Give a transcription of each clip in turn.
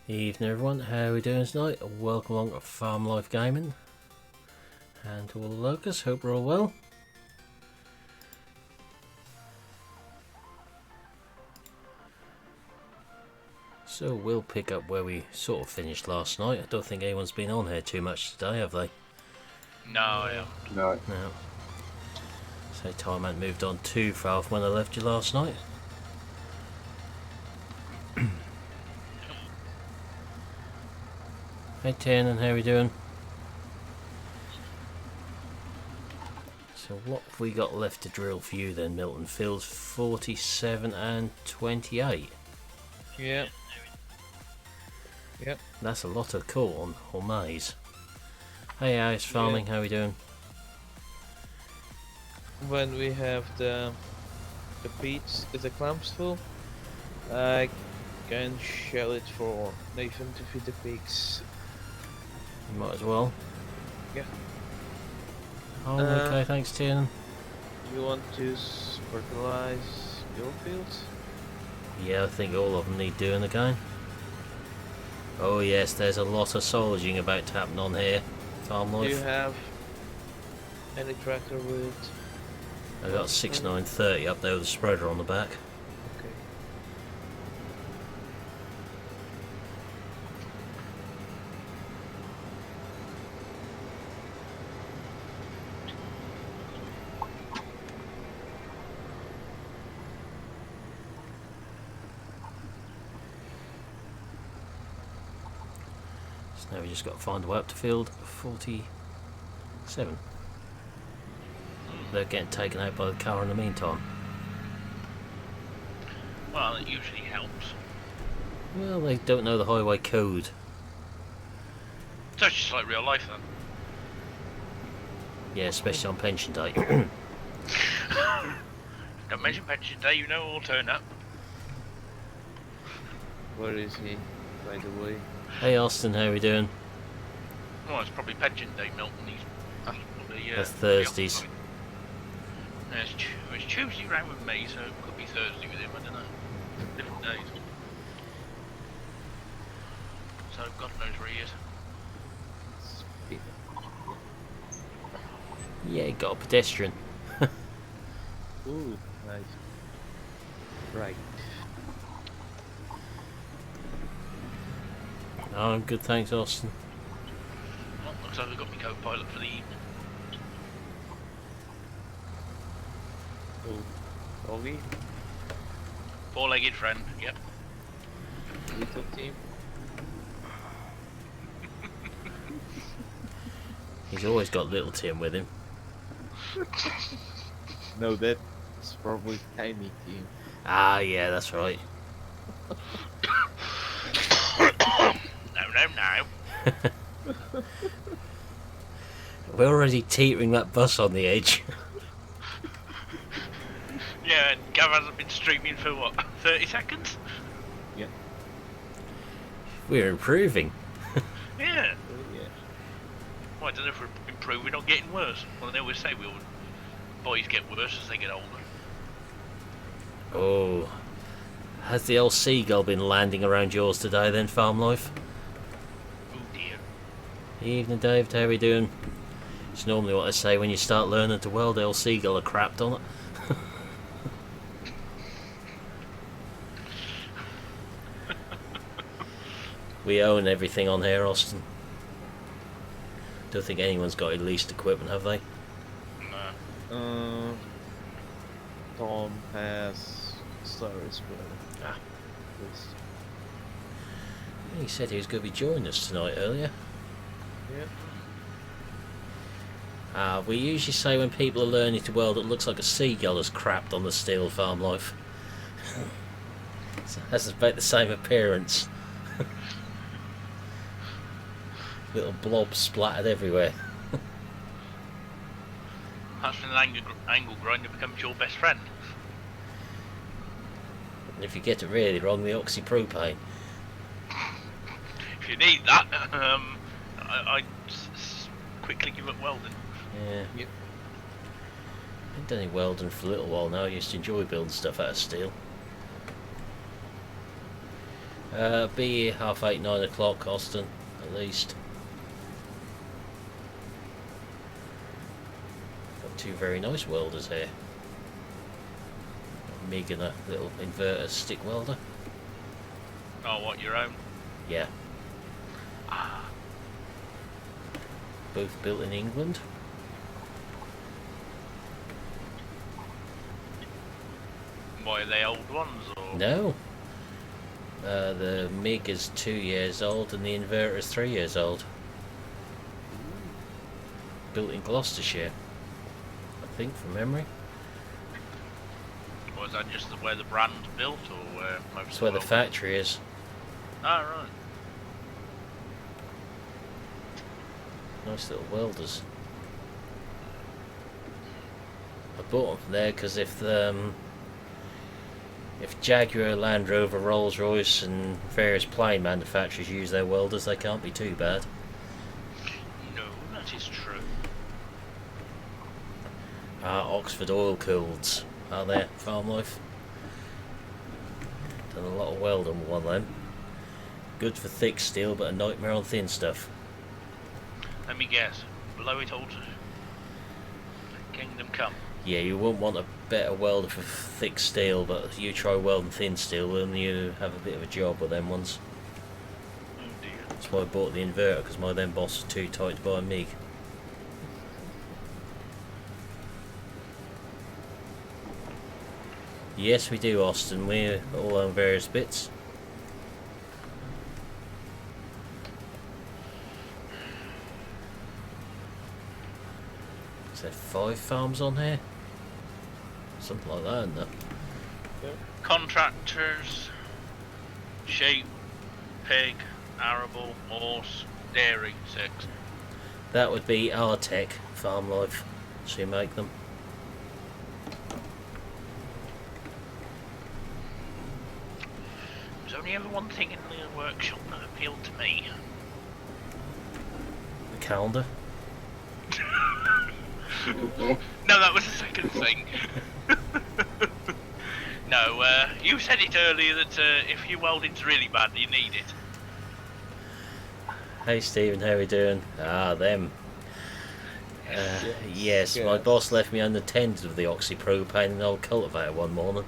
Evening everyone, how are we doing tonight? Welcome along to Farm Life Gaming. And to all the locusts, hope we're all well. So we'll pick up where we sort of finished last night. I don't think anyone's been on here too much today, have they? No, yeah. No. No. So time hasn't moved on too far from when I left you last night. Hey Tiernan, how are we doing? So what have we got left to drill for you then, Milton? Fields 47 and 28. Yeah. Yep. That's a lot of corn or maize. Hey Ice Farming, how are we doing? When we have the peats, the clamps full, I can shell it for Nathan to feed the pigs. You might as well. Yeah. Oh, okay, thanks Tiernan. You want to fertilize your fields? Yeah, I think all of them need doing again. Oh yes, there's a lot of solaging about to happen on here. Farm Do you Life. have any tractor with? I got 6930 up there with a spreader on the back. Okay. So now we just got to find a way up to field 47. They're getting taken out by the car in the meantime. Well, it usually helps. Well, they don't know the highway code. So it's just like real life then. Yeah, especially on pension day. Don't mention pension day, you know all turn up. Where is he, by the way? Hey Austin, how are we doing? Well, it's probably pension day, Milton. He's probably, That's Thursdays. Yeah, it's Tuesday round with me, so it could be Thursday with him, I don't know. Different days. So God knows where he is. Yeah, got a pedestrian. Ooh, nice. Right. Oh, I'm good, thanks Austin. Well, looks like we've got my co-pilot for the evening. Oh, Ollie, Four-legged friend, yep. little team. He's always got little Tim with him. No, that's probably tiny team. Ah, yeah, that's right. No. We're already teetering that bus on the edge. Yeah, and Gav hasn't been streaming for what, 30 seconds? Yeah. We're improving. Yeah. Oh, yeah. Well, I don't know if we're improving or getting worse. Well, they always say boys get worse as they get older. Oh. Has the old seagull been landing around yours today then, Farm Life? Oh dear. Evening Dave, how are we doing? It's normally what I say when you start learning to weld, the old seagull are crapped on it. We own everything on here, Austin. Don't think anyone's got at least equipment, have they? No. Tom has Solaris, but Ah. this. He said he was going to be joining us tonight earlier. Yeah. We usually say when people are learning to weld, it looks like a seagull has crapped on the steel, Farm Life. So that's about the same appearance. Little blobs splattered everywhere. That's when an angle grinder becomes your best friend. And if you get it really wrong, the oxypropane. If you need that, I quickly give up welding. Yeah. Yep. I haven't done any welding for a little while now. I used to enjoy building stuff out of steel. Be 8:30, 9 o'clock, Austin, at least. Got two very nice welders here. A MIG and a little inverter stick welder. Oh, what, your own? Yeah. Ah, Both built in England. why are they old ones, or? No. The MIG is 2 years old and the inverter is 3 years old. Built in Gloucestershire, I think, from memory. Or is that just where the brand's built, or where most That's of where the world- factory is. Ah, right. Nice little welders. I bought them there because if Jaguar, Land Rover, Rolls Royce and various plane manufacturers use their welders, they can't be too bad. No, that is true. Oxford oil cooleds out there, farm life. Done a lot of welding with one of them. Good for thick steel, but a nightmare on thin stuff. Let me guess. Blow it all to Kingdom Come. Yeah, you wouldn't want a better welder for thick steel, but you try welding thin steel and you have a bit of a job with them ones. Oh dear. That's why I bought the inverter, because my then boss was too tight to buy a MIG. Yes, we do, Austin. We all own various bits. Is there 5 farms on here? Something like that, isn't there? Contractors, sheep, pig, arable, horse, dairy, 6. That would be our tech, farm life. So you make them. There's only ever one thing in the workshop that appealed to me. The calendar. No, that was the second thing. No, you said it earlier that if your welding's really bad, you need it. Hey Stephen, how we doing? Them. Yes, my boss left me unattended with the oxypropane and old cultivator one morning.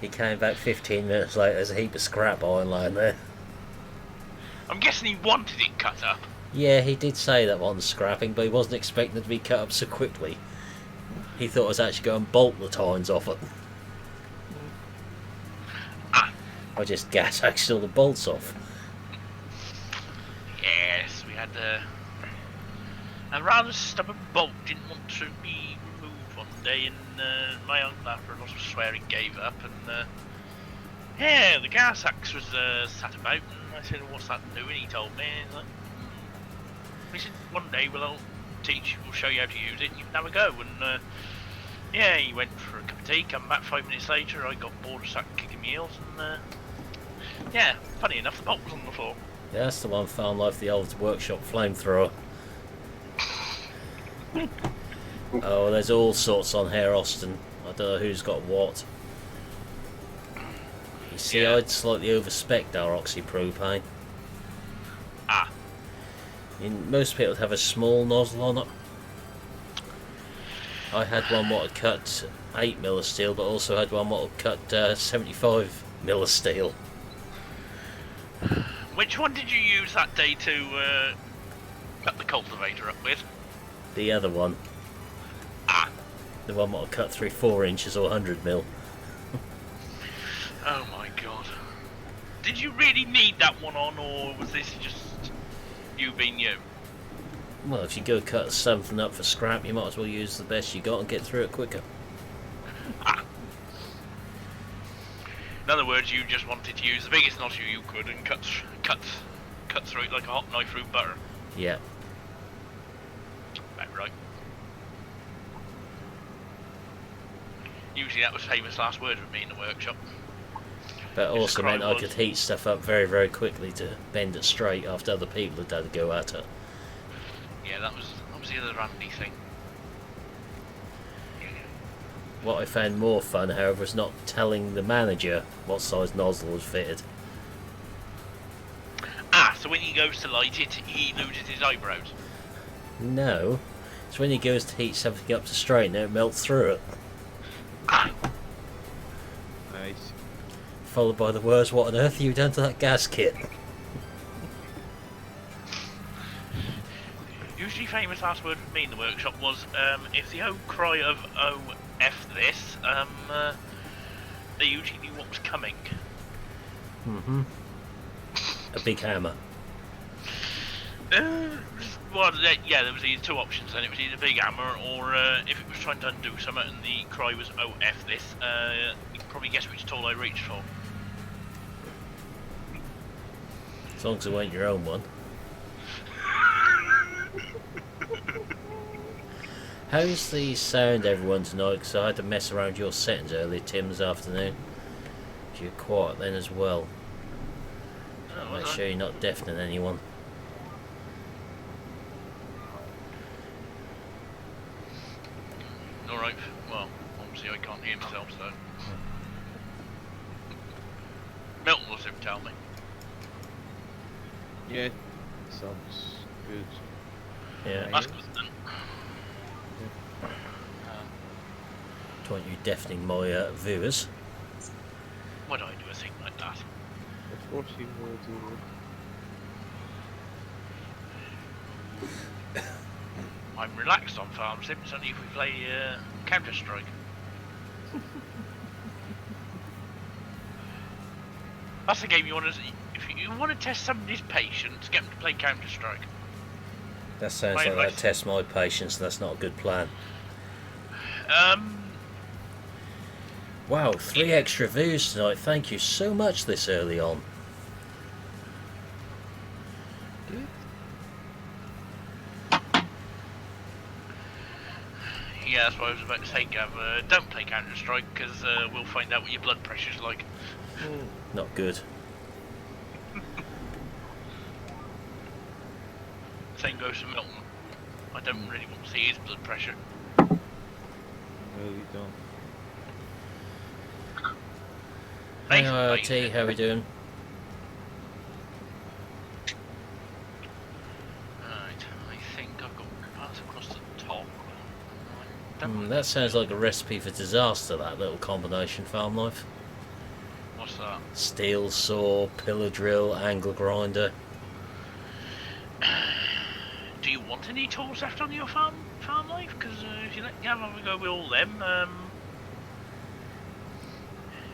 He came back 15 minutes later, there's a heap of scrap iron lying there. I'm guessing he wanted it cut up. Yeah, he did say that one scrapping, but he wasn't expecting it to be cut up so quickly. He thought I was actually going to bolt the tines off it. Ah. I just gas axed all the bolts off. Yes, we had a rather stubborn bolt didn't want to be removed one day, and my uncle, after a lot of swearing, gave up, and yeah, the gas axe was sat about, and I said, "What's that doing?" He told me. He's like, he said, "One day we'll show you how to use it, and you can have a go." And yeah, he went for a cup of tea, come back 5 minutes later, I got bored and started kicking my heels, and yeah, funny enough, the bolt was on the floor. Yeah, that's the one found life, the old workshop flamethrower. Oh, there's all sorts on here, Austin. I don't know who's got what. You see, Yeah. I'd slightly overspec'd our oxypropane. Ah, Most people have a small nozzle on it. I had one what had cut 8mm of steel, but also had one what had cut 75mm of steel. which one did you use that day to cut the cultivator up with? The other one, Ah, the one what had cut through 4 inches or 100mm. oh my god. Did you really need that one on, or was this just you being you? Well, if you go cut something up for scrap, you might as well use the best you got and get through it quicker. Ah. In other words, you just wanted to use the biggest nozzle you could and cut through it like a hot knife through butter. Yeah. About right. Usually that was famous last words with me in the workshop. But His also cry meant I was- could heat stuff up very, very quickly to bend it straight after other people had had a go at it. Yeah, that was the other handy thing. What I found more fun, however, is not telling the manager what size nozzle was fitted. Ah, so when he goes to light it, he loses his eyebrows. No, it's when he goes to heat something up to straighten it, it melts through it. Ah, Nice. Followed by the words, what on earth have you done to that gasket? usually famous last word for me in the workshop was, if the cry of "oh f this," they usually knew what was coming. Mm-hmm. A big hammer. Well, yeah, there was either two options. Then it was either big hammer, or if it was trying to undo something and the cry was "oh f this," you can probably guess which tool I reached for. As long as it weren't your own one. How's the sound, everyone, tonight? Because I had to mess around your settings earlier, Tim, this afternoon. You're quiet then as well. Oh, Make was I? sure you're not deafening anyone. Alright, well, obviously I can't hear myself, so... Milton will soon tell me. Yeah, sounds good. Yeah. That's good then. Don't want you deafening my viewers. Why do I do a thing like that? Of course you will do. I'm relaxed on Farm Sim, it's only if we play Counter-Strike. That's the game you want to... If you want to test somebody's patience, get them to play Counter-Strike. That sounds Right, like right. that tests my patience, and that's not a good plan. Wow, 3 extra views tonight. Thank you so much this early on. Yeah, that's what I was about to say, Gav. Don't play Counter-Strike, because we'll find out what your blood pressure's like. Not good. Same goes for Milton. I don't really want to see his blood pressure. No, you don't. Hey, Thanks, RT, how we doing? Right, I think I've got parts across the top. Don't That sounds like a recipe for disaster, that little combination, Farm Life. What's that? Steel saw, pillar drill, angle grinder. Do you want any tools left on your farm life? Because if you let Gav have a go with all them,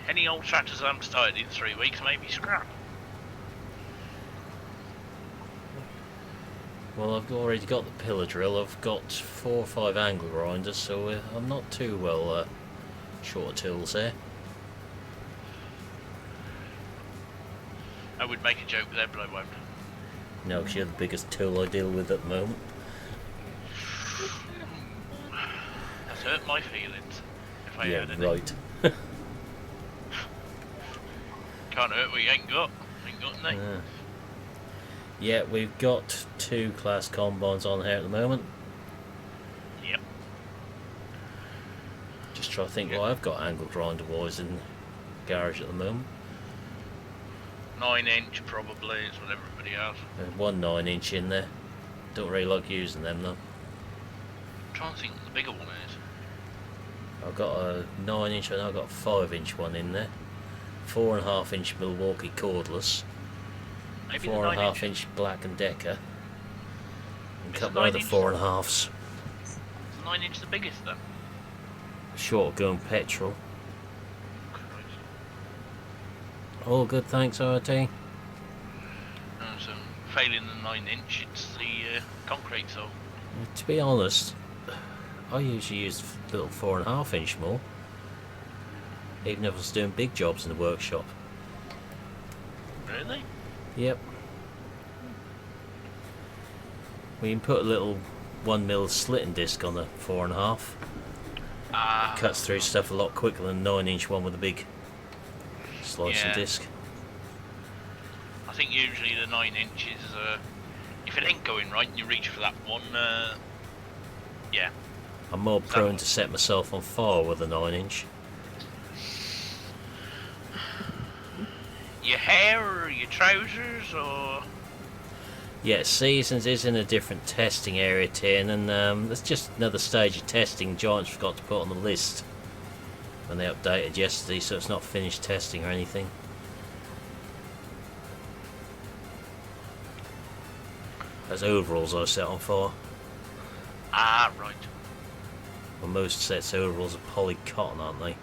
any old tractors I haven't started in 3 weeks maybe scrap. Well, I've already got the pillar drill, I've got 4 or 5 angle grinders, so I'm not too well short of tools there. I would make a joke there, but I won't. No, because you're the biggest tool I deal with at the moment. That's hurt my feelings. If I Yeah, heard any. right. Can't hurt what you ain't got. Ain't got any. Yeah, we've got 2 class combines on here at the moment. Yep. Just trying to think what I've got angle grinder wise in the garage at the moment. 9-inch probably is what everybody has. There's one 9-inch in there. Don't really like using them though. I'm trying to think what the bigger one is. I've got a 9-inch and I've got a 5-inch one in there. 4.5-inch Milwaukee cordless. Maybe the 4.5-inch Black and Decker. And a Is couple the of other 9-inch 4.5s. Is the 9-inch the biggest then? Short going petrol. Christ. All good, thanks, RT. So failing the 9-inch, it's the concrete saw. To be honest, I usually use the little 4.5-inch more. Even if I was doing big jobs in the workshop. Really? Yep. We can put a little 1mm slitting disc on the 4.5. Ah. Cuts through stuff a lot quicker than a 9-inch one with a big slicing Yeah. disc. I think usually the 9-inch is, if it ain't going right and you reach for that one, yeah. I'm more prone to set myself on fire with a 9-inch. Your hair or your trousers or... Yeah, Seasons is in a different testing area, Tin, and there's just another stage of testing Giants forgot to put on the list when they updated yesterday, so it's not finished testing or anything. As overalls I set on fire. Ah, right. Well, most sets overalls are poly cotton, aren't they?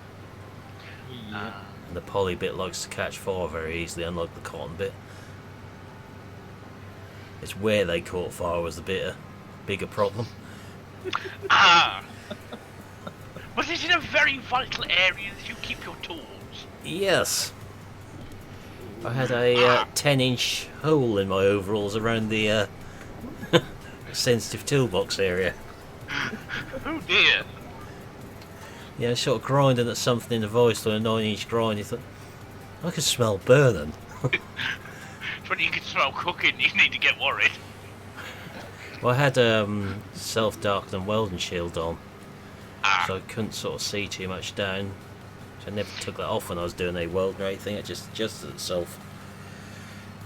Yeah. And the poly bit likes to catch fire very easily, unlike the cotton bit. It's where they caught fire was the bigger problem. Ah! But it's in a very vital area that you keep your tools. Yes. I had a 10-inch hole in my overalls around the sensitive toolbox area. Oh dear. Yeah, sort of grinding at something in the voice on a 9-inch grind. You thought, I could smell burning. It's when you can smell cooking, you need to get worried. Well, I had self-darkening welding shield on, so I couldn't sort of see too much down. So I never took that off when I was doing a welding or anything. It just adjusted itself.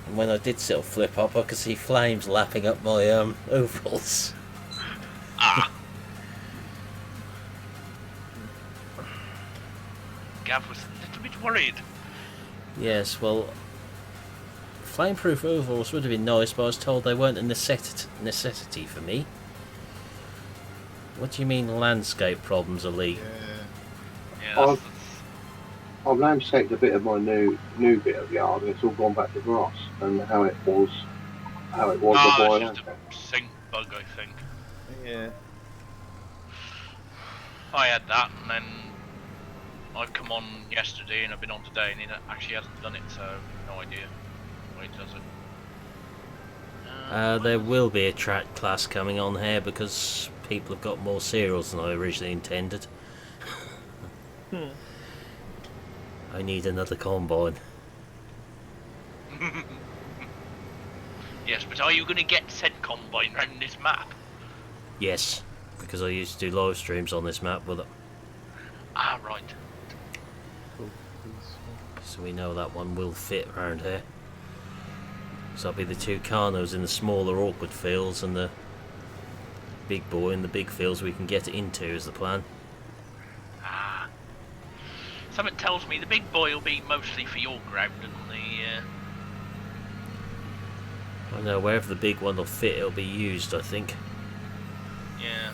And when I did sort of flip up, I could see flames lapping up my overalls. Gav was a little bit worried. Yes, well, flameproof overalls would have been nice, but I was told they weren't a necessity for me. What do you mean landscape problems are legal? Yeah, I've landscaped a bit of my new bit of yard, and it's all gone back to grass and how it was before I it's just landscaped. a sink bug, I think. Yeah. I had that, and then I've come on yesterday, and I've been on today, and he actually hasn't done it, so no idea why he does it. There will be a track class coming on here because people have got more cereals than I originally intended. I need another combine. Yes, but are you going to get said combine round this map? Yes, because I used to do live streams on this map with it, Ah, right. so we know that one will fit around here. So I'll be the two Carnos in the smaller awkward fields and the big boy in the big fields we can get it into is the plan. Ah. Something tells me the big boy will be mostly for your ground and I know wherever the big one will fit it'll be used, I think. yeah.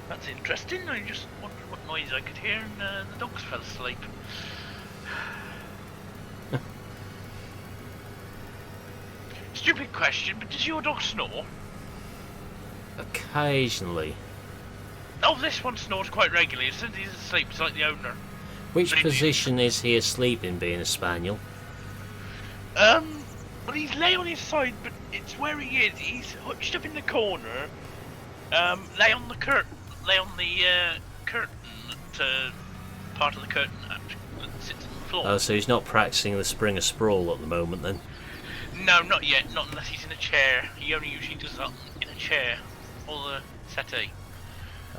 That's interesting. I just wondered what noise I could hear, and the dogs fell asleep. Stupid question, but does your dog snore? Occasionally. Oh, this one snores quite regularly. As soon as he's asleep, it's like the owner. Which Maybe. position is he asleep in, being a spaniel? Well, he's lay on his side, but it's where he is. He's hutched up in the corner. Lay on the curtain to part of the curtain that sits on the floor. Oh, so he's not practicing the Springer Sprawl at the moment then? No, not yet. Not unless he's in a chair. He only usually does that in a chair or the settee.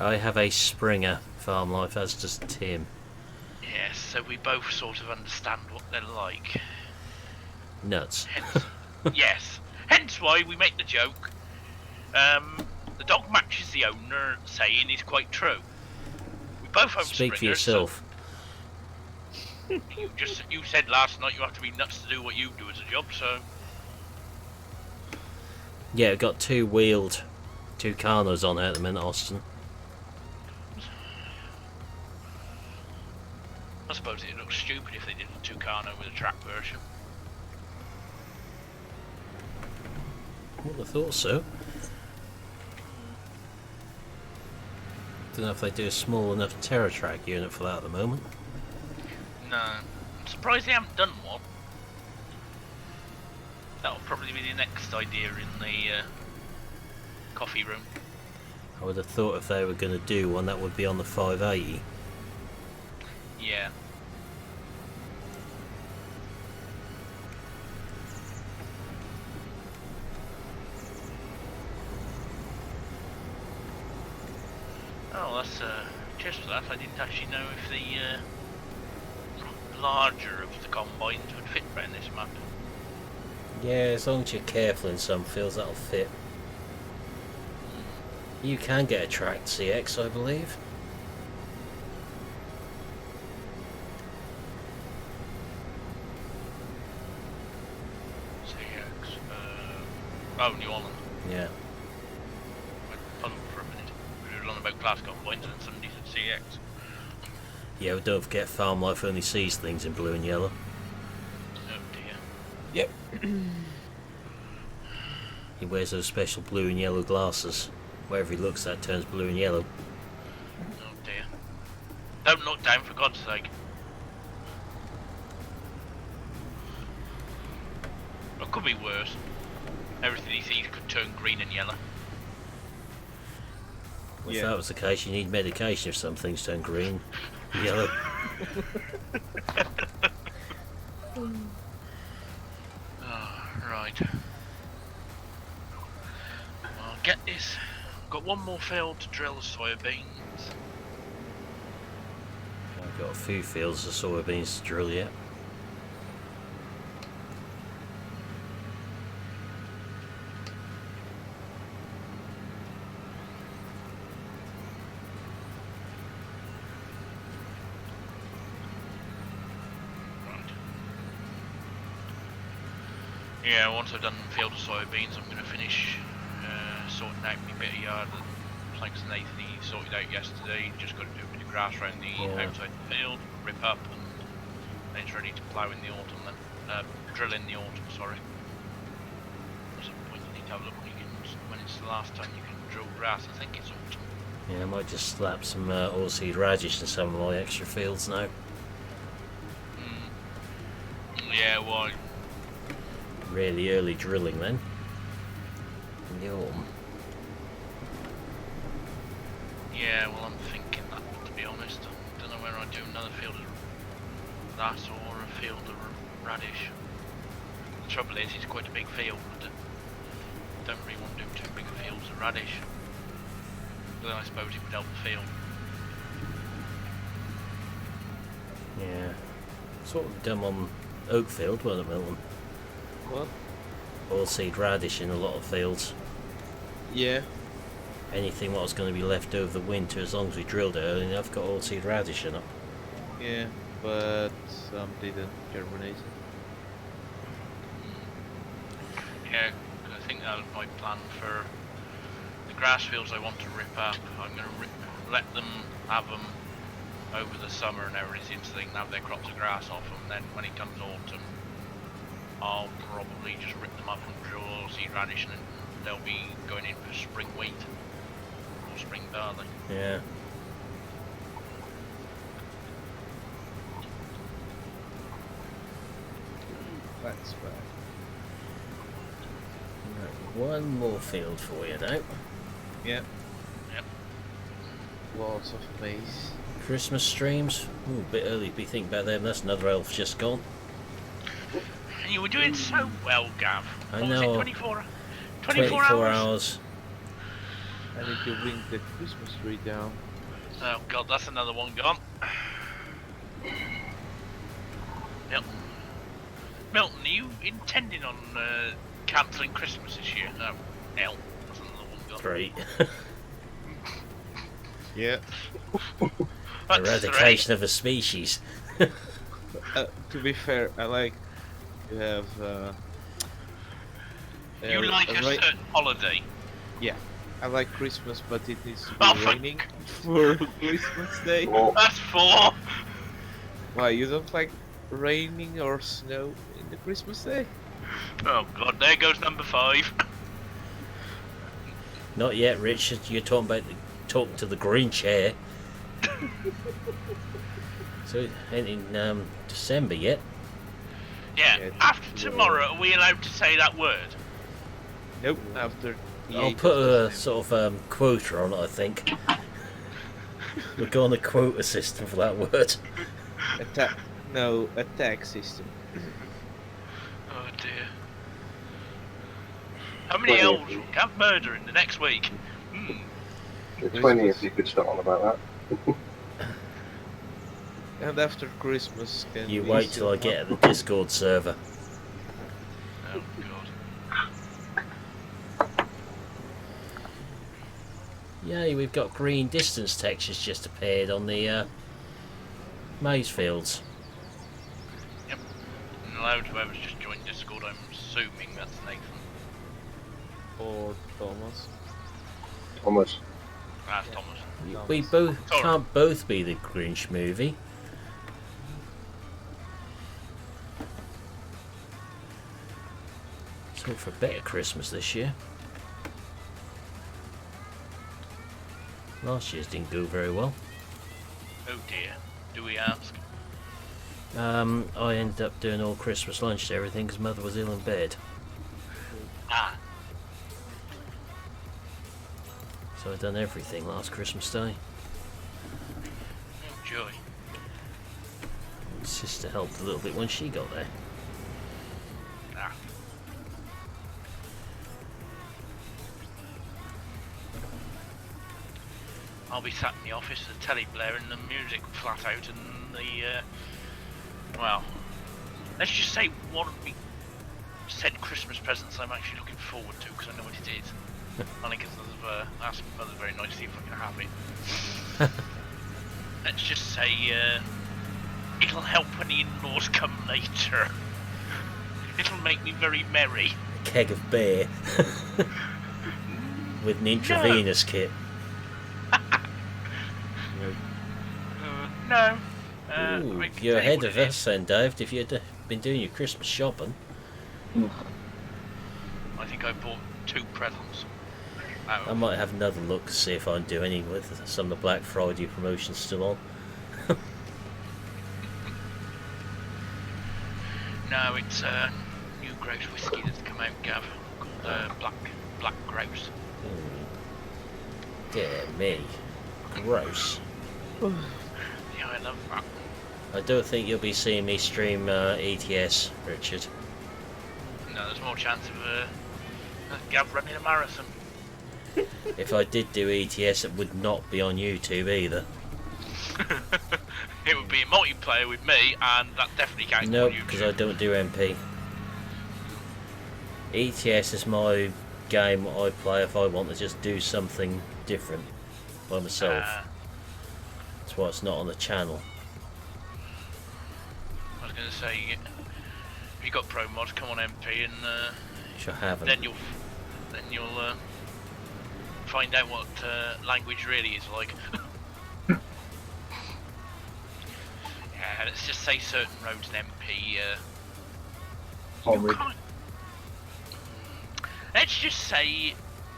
I have a Springer farm life, as does Tim. Yes, so we both sort of understand what they're like. Nuts. Hence, yes. Hence why we make the joke. The dog matches the owner saying is quite true. We both own Speak for Springers, yourself. So you said last night you have to be nuts to do what you do as a job, so Yeah, we've got two Carnos on here at the minute, Austin. I suppose it looks stupid if they did a Tucano with a track version. I would have thought so. Don't know if they do a small enough TerraTrack unit for that at the moment. No, I'm surprised they haven't done one. That'll probably be the next idea in the coffee room. I would have thought if they were going to do one, that would be on the 580. Yeah. Oh, that's cheers for that. I didn't actually know if the larger of the combines would fit around this map. Yeah, as long as you're careful in some fields, that'll fit. You can get a tracked CX, I believe. CX. Oh, New Holland. Yeah. Went puzzled for a minute. We were on about class combines and somebody said CX. Yeah, but don't forget Farm Life only sees things in blue and yellow. Oh dear. Yep. He wears those special blue and yellow glasses. Wherever he looks, that turns blue and yellow. Oh dear. Don't look down, for God's sake. It could be worse. Everything he sees could turn green and yellow. Well, if that was the case, you need medication if some things turn green and yellow. Oh, right. I'll get this. Got one more field to drill the soybeans. I've got a few fields of soybeans to drill yet. Yeah, once I've done the field of soybeans, I'm going to finish sorting out my bit of yard that Planks and Nathan he sorted out yesterday. Just got to do a bit of grass around the outside the field, rip up, and then it's ready to plough in the autumn then. Drill in the autumn, sorry. At some point you need to have a look when it's the last time you can drill grass. I think it's autumn. Yeah, I might just slap some oilseed radish in some of my extra fields now. Yeah, well, Really early drilling then. In the autumn. yeah, well, I'm thinking that, to be honest. I don't know whether I do another field of that or a field of radish. The trouble is, it's quite a big field, but I don't really want to do too big of fields of radish. But then I suppose it would help the field. Yeah. Sort of done on Oakfield, wasn't it, Milton? What? Oilseed radish in a lot of fields. Yeah. Anything what was going to be left over the winter, as long as we drilled it early enough, got oilseed radish in it. Yeah, but some didn't germinate. Yeah, 'cause I think that was my plan for the grass fields I want to rip up. I'm going to let them have them over the summer and everything, so they can have their crops of grass off them. Then when it comes autumn, I'll probably just rip them up and drill oilseed radish, and they'll be going in for spring wheat or spring barley. Yeah. That's bad. Right, one more field for you now. Yep. Yep. Lots of maize. Christmas streams. Ooh, a bit early to be thinking about them. That's another elf just gone. And you were doing so well, Gav. I What was know. it, 24 hours? I need to bring the Christmas tree down. Oh god, that's another one gone. Yep. Milton, are you intending on cancelling Christmas this year? No. Hell, that's another one gone. 3. Yeah. That's Eradication of a species. To be fair, I like to have. You like a certain holiday. Yeah, I like Christmas, but it needs to be Oh, fuck. raining for Christmas Day. Well, That's 4. Why, you don't like raining or snow in the Christmas Day? Oh god, there goes number 5. Not yet, Richard. You're talking about talking to the green chair. So it ain't in December yet. Yeah, Yeah, after it's tomorrow, are we allowed to say that word? Nope, after the I'll 8th put of a December. sort of quota on it, I think. We're going a quota system for that word. A tax system. Oh dear. How many Well, elves will Camp Murder in the next week? The 20th you could start on about that. And after Christmas can You be wait till still I get at the Discord server. Oh god. Yay, we've got green distance textures just appeared on the maize fields. Yep. And hello to whoever's just joined Discord, I'm assuming that's Nathan. or Thomas. Thomas. That's Yeah. Thomas. We both Sorry. can't both be the Grinch movie. Let's hope for a better Christmas this year. Last year's didn't go very well. Oh dear. Do we ask? I ended up doing all Christmas lunch to everything because Mother was ill in bed. Ah. So I'd done everything last Christmas Day. Oh joy. Sister helped a little bit when she got there. Ah. I'll be sat in the office with the telly blaring and the music flat out and the, well, let's just say one of the said Christmas presents I'm actually looking forward to because I know what it is. Only because I've asked my mother very nicely if I can have it. Let's just say, it'll help when the in-laws come later. It'll make me very merry. A keg of beer with an intravenous kit. No. Ooh, I can you're tell you ahead what of it us then, Dave. If you'd been doing your Christmas shopping. is. I think I bought 2 presents. I might have another look to see if I can do any with some of the Black Friday promotions still on. No, it's new grouse whiskey that's come out, Gav, called Black Grouse. Dear me. Gross. Yeah, I love that. I don't think you'll be seeing me stream ETS, Richard. No, there's more chance of Gav running a marathon. If I did do ETS, it would not be on YouTube either. It would be a multiplayer with me, and that definitely can't go Nope, on YouTube. because I don't do MP. ETS is my game I play if I want to just do something different by myself. That's why it's not on the channel. I was going to say, if you got pro mods, come on MP, and Which I haven't. then you'll find out what language really is like. Yeah, let's just say certain roads in MP. Horrid. Let's just say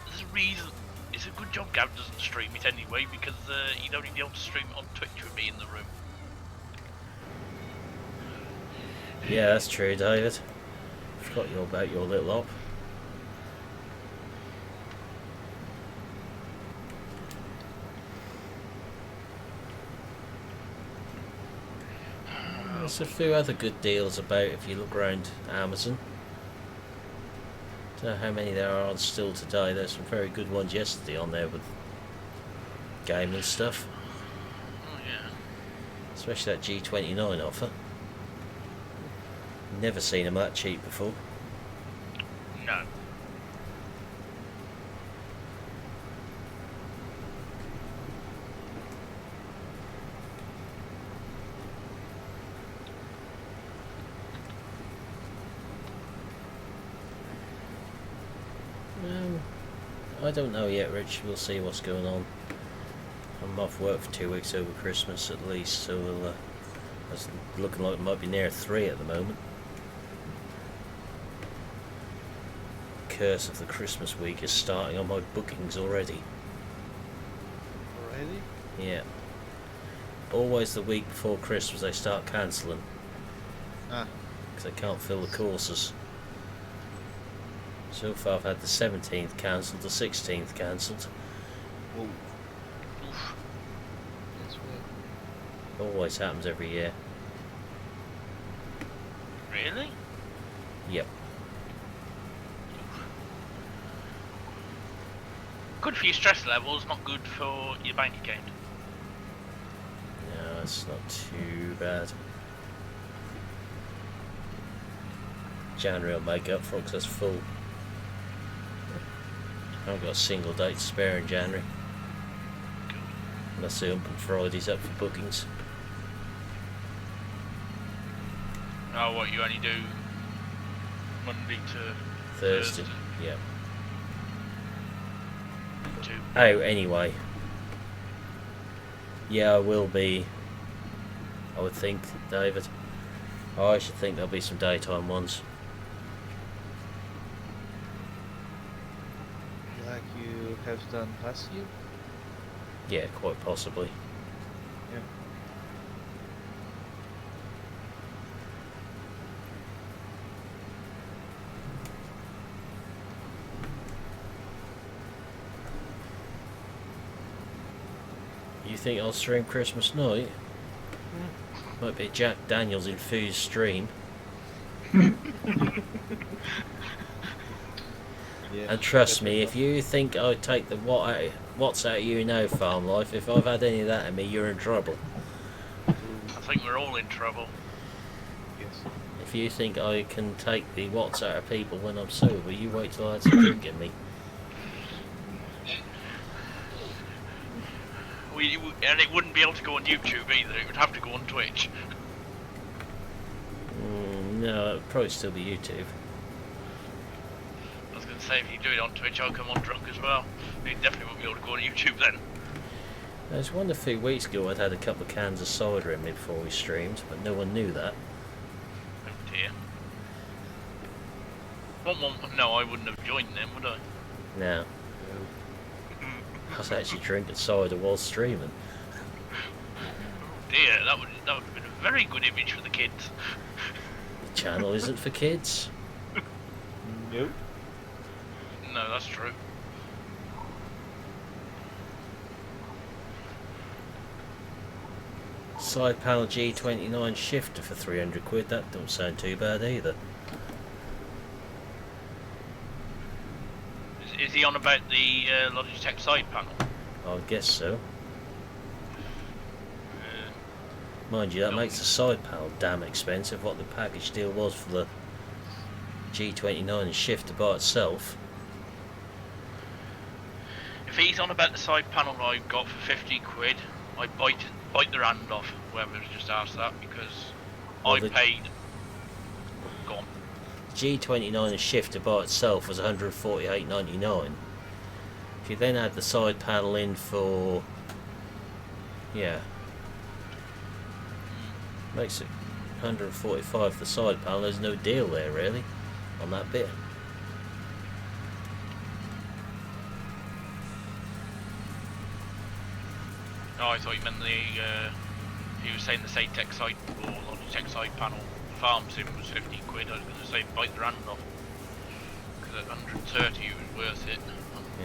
there's a reason. It's a good job Gav doesn't stream it anyway, because he'd only be able to stream it on Twitch with me in the room. Yeah, that's true, David. Forgot you about your little op. There's a few other good deals about if you look around Amazon. Don't know how many there are on still today. There's some very good ones yesterday on there with gaming stuff. Oh yeah. Especially that G29 offer. Never seen them that cheap before. No. I don't know yet, Rich. We'll see what's going on. I'm off work for 2 weeks over Christmas at least, so we'll, it's looking like it might be near 3 at the moment. Curse of the Christmas week is starting on my bookings already. Already? Yeah. Always the week before Christmas they start cancelling. Ah. Because they can't fill the courses. So far I've had the 17th cancelled, the 16th cancelled. Whoa. Oof. That's weird. Always happens every year. Really? Yep. Good for your stress levels, not good for your bank account. No, it's not too bad. January I'll make up for it because that's full. I haven't got a single day to spare in January. Unless the Open Friday's up for bookings. Oh, what, you only do Monday to Thursday. Yeah. Two. Oh, anyway. Yeah, I will be. I would think, David. I should think there'll be some daytime ones. Like you have done last year? Yeah, quite possibly. Yeah. You think I'll stream Christmas night? Might be a Jack Daniels infused stream. Yeah. And trust me, if you think I take the what's out of you now, farm life, if I've had any of that in me, you're in trouble. I think we're all in trouble. Yes. If you think I can take the what's out of people when I'm sober, you wait till I had some drink in me. And it wouldn't be able to go on YouTube either, it would have to go on Twitch. No, it would probably still be YouTube. I was going to say, if you do it on Twitch, I'll come on drunk as well. You definitely won't be able to go on YouTube then. There was one a few weeks ago I'd had a couple of cans of cider in me before we streamed, but no one knew that. Oh dear. No, I wouldn't have joined them, would I? No. I was actually drinking cider while streaming. Oh dear, that would have been a very good image for the kids. The channel isn't for kids. Nope. No, that's true. Side panel G29 shifter for 300 quid, that don't sound too bad either. Is he on about the Logitech side panel? I guess so. Mind you, that makes the side panel damn expensive. What the package deal was for the G29 shifter by itself. If he's on about the side panel I've got for 50 quid, I bite their hand off, whoever's just asked that, because Well, I paid... Go on. G29 shifter by itself was $148.99. If you then add the side panel in for, yeah, makes it 145 for the side panel. There's no deal there really on that bit. Oh, I thought you meant the... he was saying the Satec side, or Logitech side panel farm sim was 50 quid. I was going to say bite their hand off. Because at 130 it was worth it.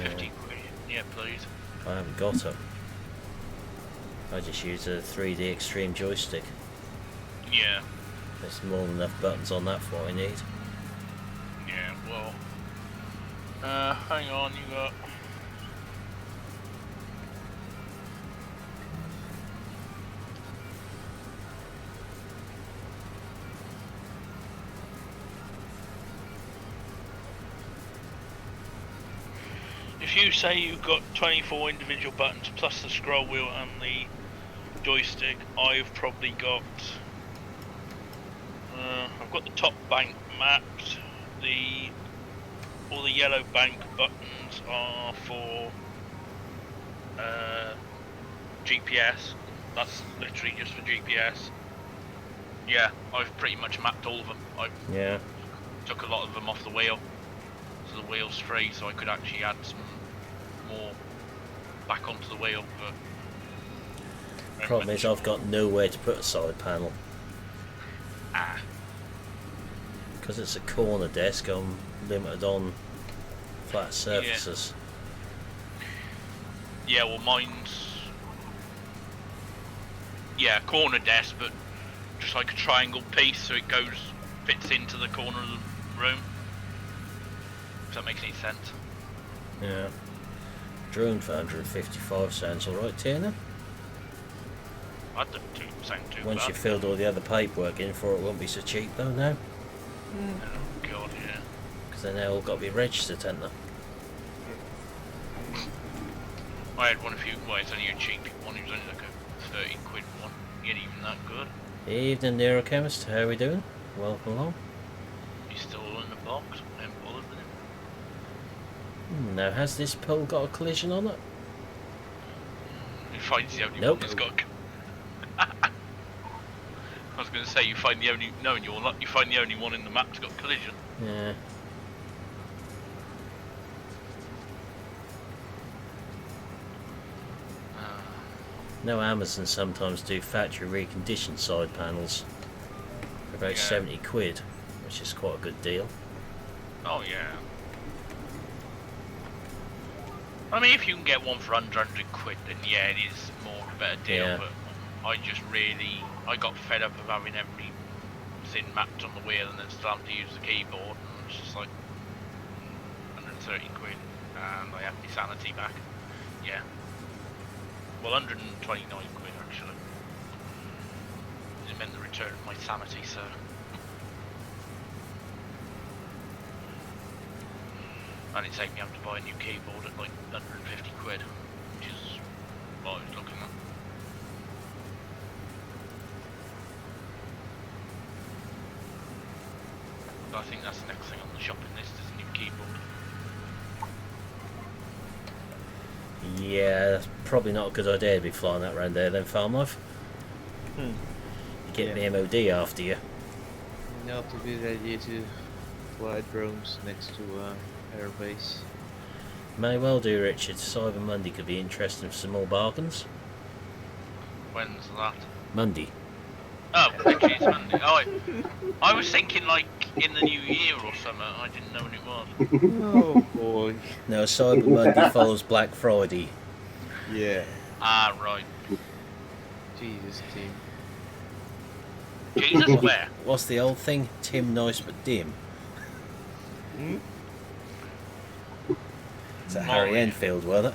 50 quid. Yeah, please. I haven't got them. I just use a 3D Extreme joystick. Yeah. There's more than enough buttons on that for what I need. Yeah, well... hang on, you got... If you say you've got 24 individual buttons plus the scroll wheel and the joystick, I've probably got... I've got the top bank mapped, all the yellow bank buttons are for GPS, that's literally just for GPS. Yeah, I've pretty much mapped all of them. I took a lot of them off the wheel, so the wheel's free, so I could actually add some more back onto the wheel. But Problem is I've got nowhere to put a side panel. Because it's a corner desk, I'm limited on flat surfaces. Yeah, well mine's... Yeah, corner desk, but just like a triangle piece, so it fits into the corner of the room. If that makes any sense. Yeah. drone for 155 sounds alright, Tina. That doesn't sound too Once bad. you've filled all the other paperwork in for it, won't be so cheap though now. Oh god, yeah. Because they're now all got to be registered, haven't they? I had one a few, well, it's only a cheap one, it was only like a 30 quid one. He ain't even that good. Evening, Neurochemist. How are we doing? Welcome along. He's still in the box. I haven't bothered with him. Now, has this pill got a collision on it? He finds the only Nope. one that's got. I was going to say you find the only. No, you're not. You find the only one in the map that's got collision. Yeah. No, Amazon sometimes do factory reconditioned side panels for about Yeah. 70 quid, which is quite a good deal. Oh yeah. I mean, if you can get one for under 100 quid, then yeah, it is more of a better deal. Yeah. But I got fed up of having everything mapped on the wheel and then still having to use the keyboard, and it's just like 130 quid, and I have my sanity back. Yeah. Well, 129 quid actually. It meant the return of my sanity, so. And it saved me having to buy a new keyboard at like 150 quid, which is what I was looking at. But I think that's the next thing on the shopping list is a new keyboard. Yeah, that's probably not a good idea to be flying that around there then, Farm Life. Hmm. Get Yeah. the MOD after you. Not a good idea to fly drones next to airbase. May well do, Richard. Cyber Monday could be interesting for some more bargains. When's that? Monday. Oh, actually it's Monday. Oh, I was thinking like in the new year or something. I didn't know when it was. Oh boy. No, Cyber Monday follows Black Friday. Yeah. Ah, right. Jesus, team. Jesus, where? What's the old thing? Tim nice but dim. Hmm? Is that Harry yeah. Enfield, was it?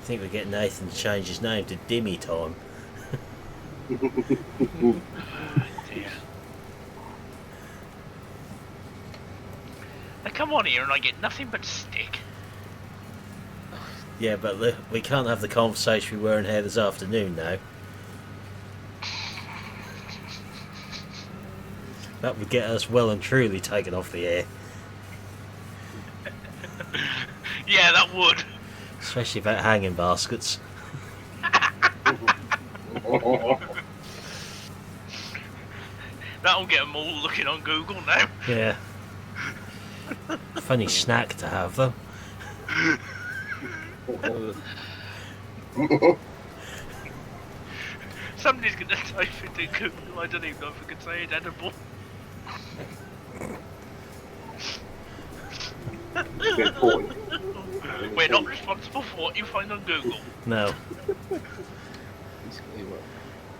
I think we're getting Nathan to change his name to Dimmy Time. Dear. I come on here and I get nothing but stick. Yeah, but we can't have the conversation we were in here this afternoon now. That would get us well and truly taken off the air. Yeah, that would. Especially about hanging baskets. That'll get them all looking on Google now. Yeah. Funny snack to have though. Somebody's going to type into Google, I don't even know if I can say it, edible. Been 40. We're not responsible for what you find on Google. No. Basically what?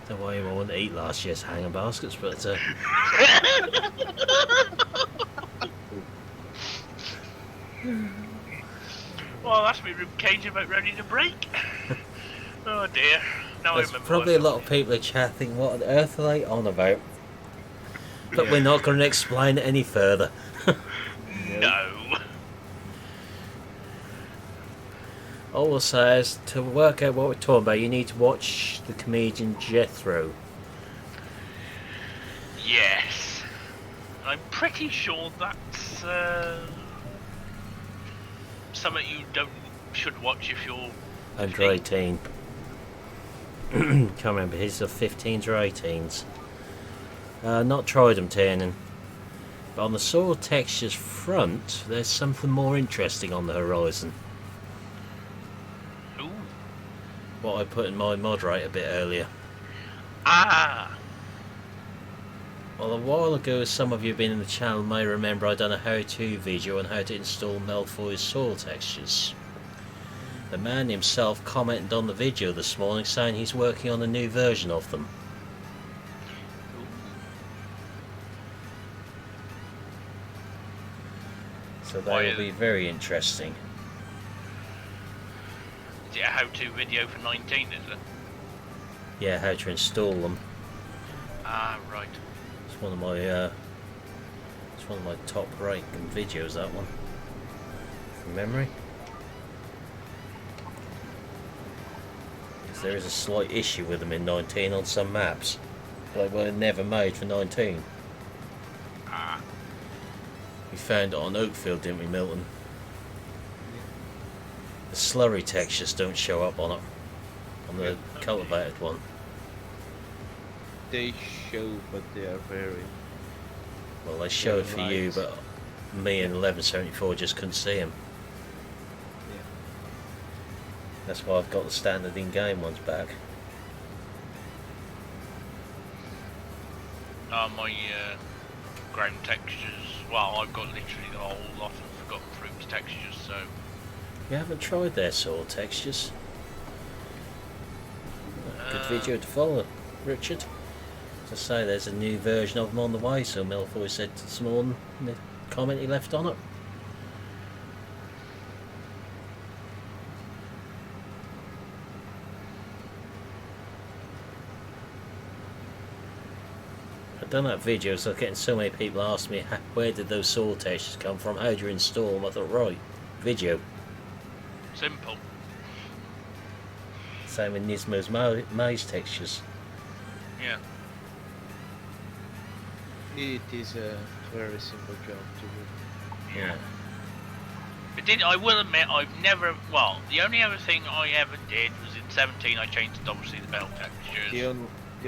Don't worry, I wouldn't eat last year's hanging baskets, but Well, that's me rib cage about ready to break. Oh dear. Now there's I remember. probably a lot of people are chatting, what on earth are they on about? But we're not going to explain it any further. No. All I'll say is, to work out what we're talking about, you need to watch the comedian Jethro. Yes. I'm pretty sure that's something you should watch if you're Under 18. Can't remember, his are 15s or 18s. Not tried them turning. But on the soil textures front, there's something more interesting on the horizon. Ooh. What I put in my moderator a bit earlier. Ah. Well, a while ago, as some of you have been in the channel may remember, I done a how-to video on how to install Malfoy's soil textures. The man himself commented on the video this morning saying he's working on a new version of them. So that will be very interesting. Is it a how-to video for 19, is it? Yeah, how to install them. Ah, right. It's one of my top ranking videos, that one. From memory. Because there is a slight issue with them in 19 on some maps. They were never made for 19. Ah. We found it on Oakfield, didn't we, Milton? The slurry textures don't show up on it. On the cultivated one. They show, but they are very... Well, they show it for you, light. but me and 1174 just couldn't see them. Yeah. That's why I've got the standard in-game ones back. My ground textures, well, I've got literally the whole lot of Forgotten Fruits textures, so... You haven't tried their sword textures? Good video to follow, Richard. As I say, there's a new version of them on the way, so Milfoy said this morning in the comment he left on it. I've done that video, so I'm getting so many people asking me, where did those sword textures come from, how do you install them? I thought, right, video. Simple. Same with Nismo's maze textures. Yeah. It is a very simple job to do. Yeah. But I will admit, I've never, well, the only other thing I ever did was in 17 I changed obviously the belt textures. The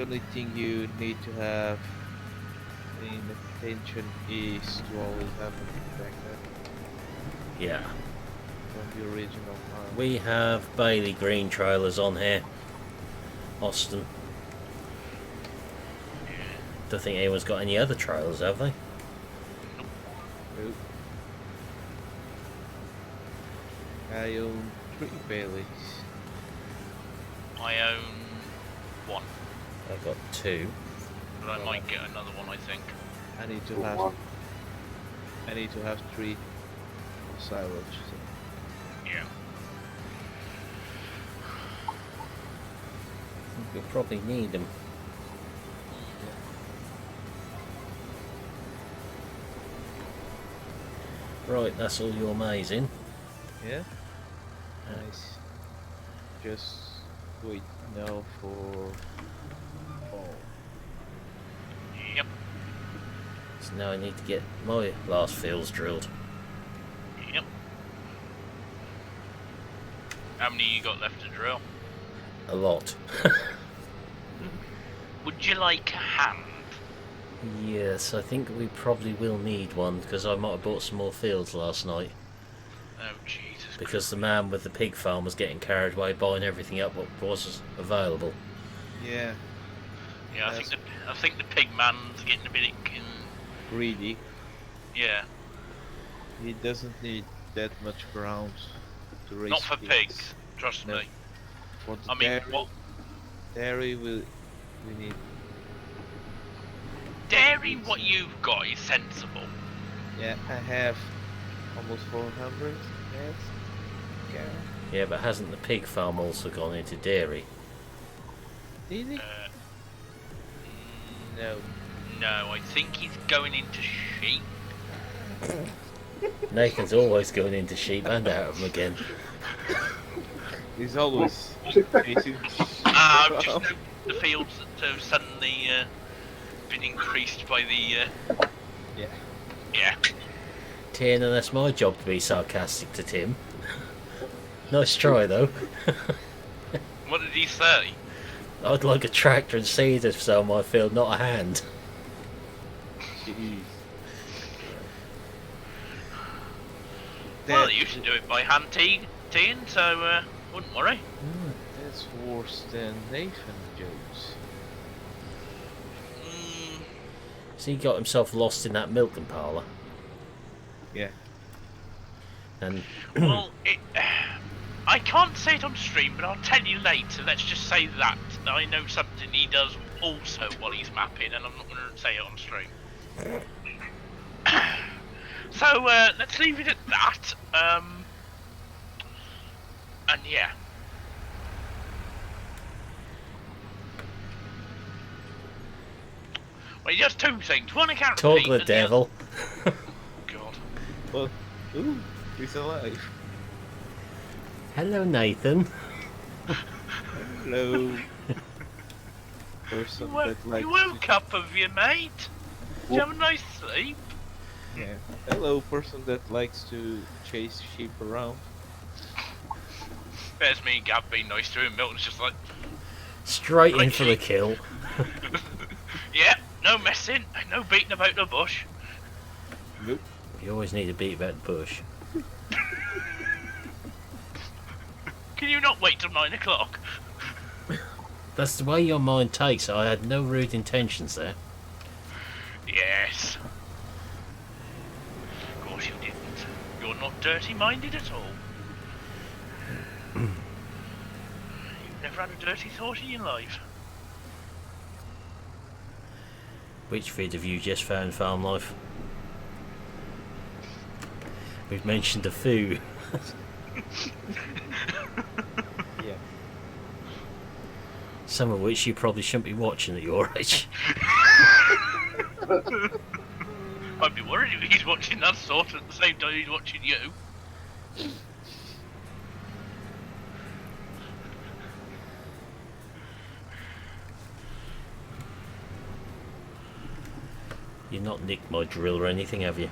only thing you need to have in attention is to always have a backup Yeah. from the original file. We have Bailey Green trailers on here. Austin. Don't think anyone's got any other trailers, have they? Nope. I own 3 Baileys. I own one, I've got 2. but I might get another one, I think. I need to Good have one. 3 silage. Yeah. You'll probably need them. Right, that's all your amazing. Yeah. Nice. Just wait now for fall. Yep. So now I need to get my last fields drilled. Yep. How many you got left to drill? A lot. Would you like a hand? Yes, I think we probably will need one, because I might have bought some more fields last night. Oh Jesus. Because the man with the pig farm was getting carried away buying everything up what was available. Yeah. Yeah, I think the pig man's getting a bit Greedy. yeah. He doesn't need that much ground to raise Not for pigs. pigs, trust No. me. For the I mean, dairy, what dairy we need. dairy? What you've got is sensible. Yeah, I have almost 400 heads. Okay. Yeah, but hasn't the pig farm also gone into dairy? Did he? No. No, I think he's going into sheep. Nathan's always going into sheep and out of them again. He's always chasing. I've just noticed the fields that have suddenly been increased by the. Yeah. Yeah. Tina, that's my job to be sarcastic to Tim. Nice try though. What did he say? I'd like a tractor and seeder for sale on my field, not a hand. Jeez. Well, you should do it by hand teeing, so wouldn't worry. That's worse than Nathan Jones. So he got himself lost in that milking parlour. Yeah. And Well, I can't say it on stream, but I'll tell you later. Let's just say that I know something he does also while he's mapping, and I'm not going to say it on stream. So let's leave it at that. And yeah. Well, just two things. One, I can't Talk repeat, the and devil. other- God. Well, ooh, he's alive. Hello, Nathan. Hello. Person that likes You woke up, have you, mate? Did you have a nice sleep? Yeah. Hello, person that likes to chase sheep around. There's me and Gav being nice to him. Milton's just like, Straight in Right, for the sheep. kill. yeah, no messing, no beating about the bush. Nope. You always need to beat about the bush. Can you not wait till 9 o'clock? That's the way your mind takes. I had no rude intentions there. Yes. Of course you didn't. You're not dirty-minded at all. You've never had a dirty thought in your life. Which vid have you just found, Farm Life? We've mentioned a few. Yeah. Some of which you probably shouldn't be watching at your age. I'd be worried if he's watching that sort at the same time he's watching you. You've not nicked my drill or anything, have you?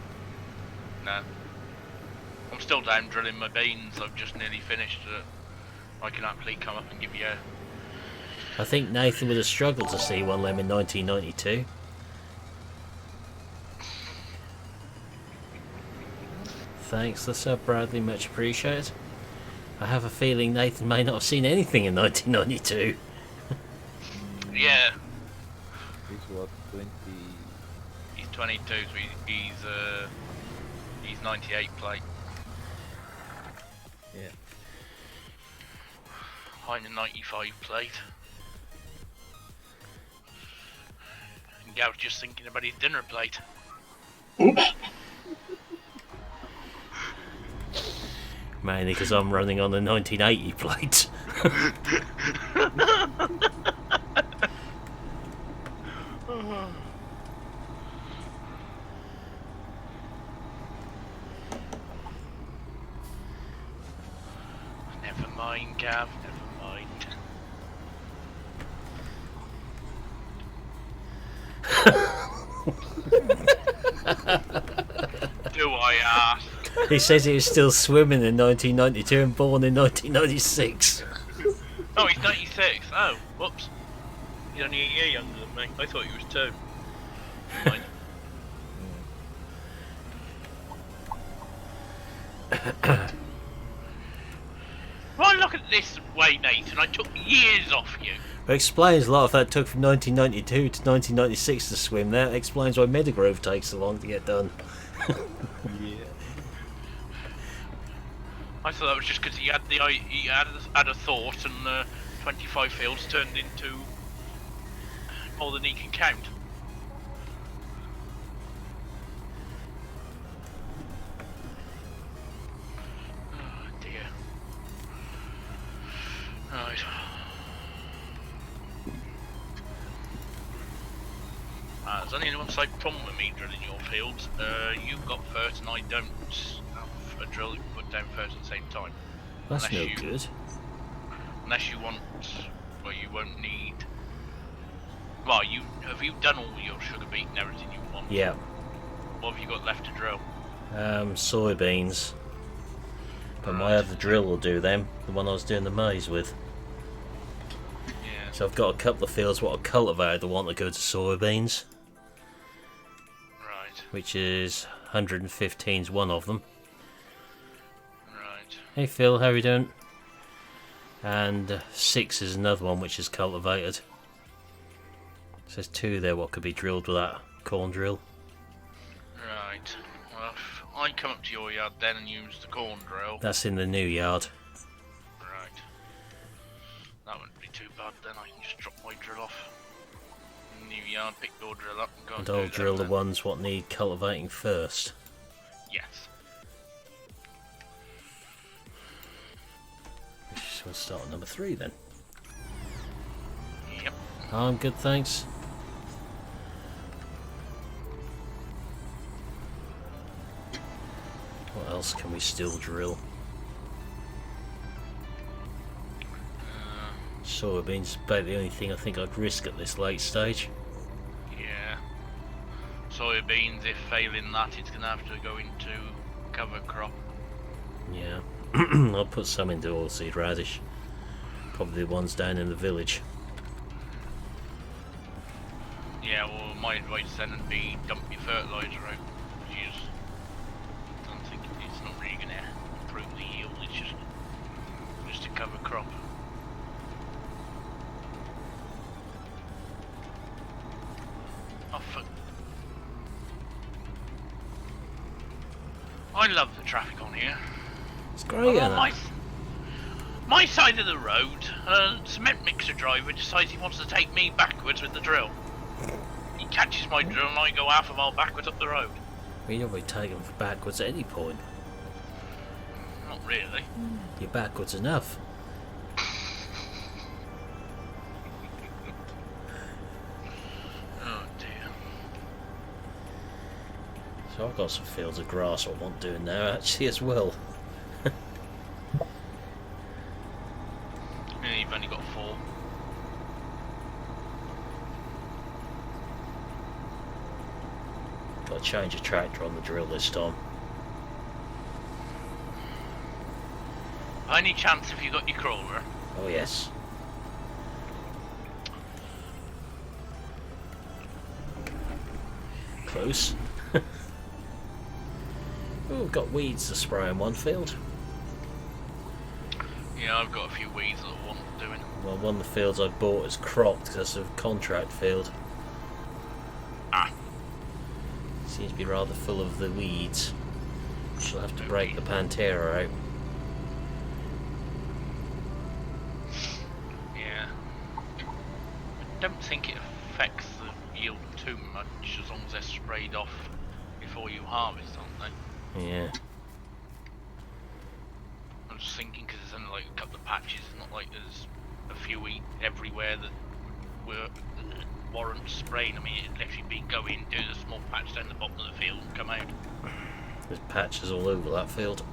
No. I'm still down drilling my beans. I've just nearly finished it. I can actually come up and give you a... I think Nathan would have struggled to see one of them in 1992. Thanks, the sub, Bradley, much appreciated. I have a feeling Nathan may not have seen anything in 1992. Yeah, He's what, 20... he's 22, so he's 98 plate. Yeah. I'm a 95 plate. And Gav's just thinking about his dinner plate. Mainly because I'm running on the 1980 plate. Never mind, Gav, never mind. Do I ask? He says he was still swimming in 1992 and born in 1996. Oh, he's 96. Oh, whoops. He's only a year younger than me. I thought he was 2. Fine. Well, look at this way, Nathan. I took years off you. It explains a lot of that took from 1992 to 1996 to swim there. It explains why Medagrove takes so long to get done. Yeah. I thought that was just because he had had a thought, and 25 fields turned into more than he can count. Oh dear. Right. There's only one slight problem with me drilling your fields. You've got first and I don't have a drill that you put down first at the same time. That's Unless no you- good. Unless you want, well, you won't need. Well, have you done all your sugar beet and everything you want? Yeah. What have you got left to drill? Soybeans. But my other drill will do them. The one I was doing the maize with. Yeah. So I've got a couple of fields what I cultivated that want to go to soybeans, Right. which is 115's one of them. Right. Hey Phil, how are you doing? And 6 is another one which is cultivated. So there's 2 there what could be drilled with that corn drill. Right. Well, if I come up to your yard then and use the corn drill. That's in the new yard. Right. That wouldn't be too bad then. I can just drop my drill off. New yard, pick your drill up and go And do I'll them drill the then. ones what need cultivating first. Yes. We'll start at number 3 then. Yep. I'm good, thanks. What else can we still drill? Soybeans about the only thing I think I'd risk at this late stage. Yeah. Soybeans, if failing that, it's going to have to go into cover crop. Yeah. I'll put some into oilseed radish. Probably the ones down in the village. Yeah, well, my advice then would be dump your fertiliser out. Because I don't think it's not really going to improve the yield, it's just to cover crop. Oh, fuck. I love the traffic on here. It's great, I'm on isn't it? my side of the road, a cement mixer driver decides he wants to take me backwards with the drill. He catches my drill and I go half a mile backwards up the road. Well, you don't really take them backwards at any point. Not really. You're backwards enough. Oh dear. So I've got some fields of grass I want doing now actually as well. Yeah, you've only got 4. Got to change a tractor on the drill this time. By any chance have you got your crawler? Oh yes. Close. Oh, we've got weeds to spray in one field. Yeah, I've got a few weeds that I want doing. Well, one of the fields I bought is cropped because it's a contract field. Ah. Seems to be rather full of the weeds. She'll have to break the Pantera out. Yeah. I don't think it affects the yield too much as long as they're sprayed off before you harvest, aren't they? Yeah. I'm just thinking because there's only like a couple of patches, it's not like there's a few everywhere that warrant spraying. I mean, it'd literally be go in, do the small patch down the bottom of the field and come out. There's patches all over that field.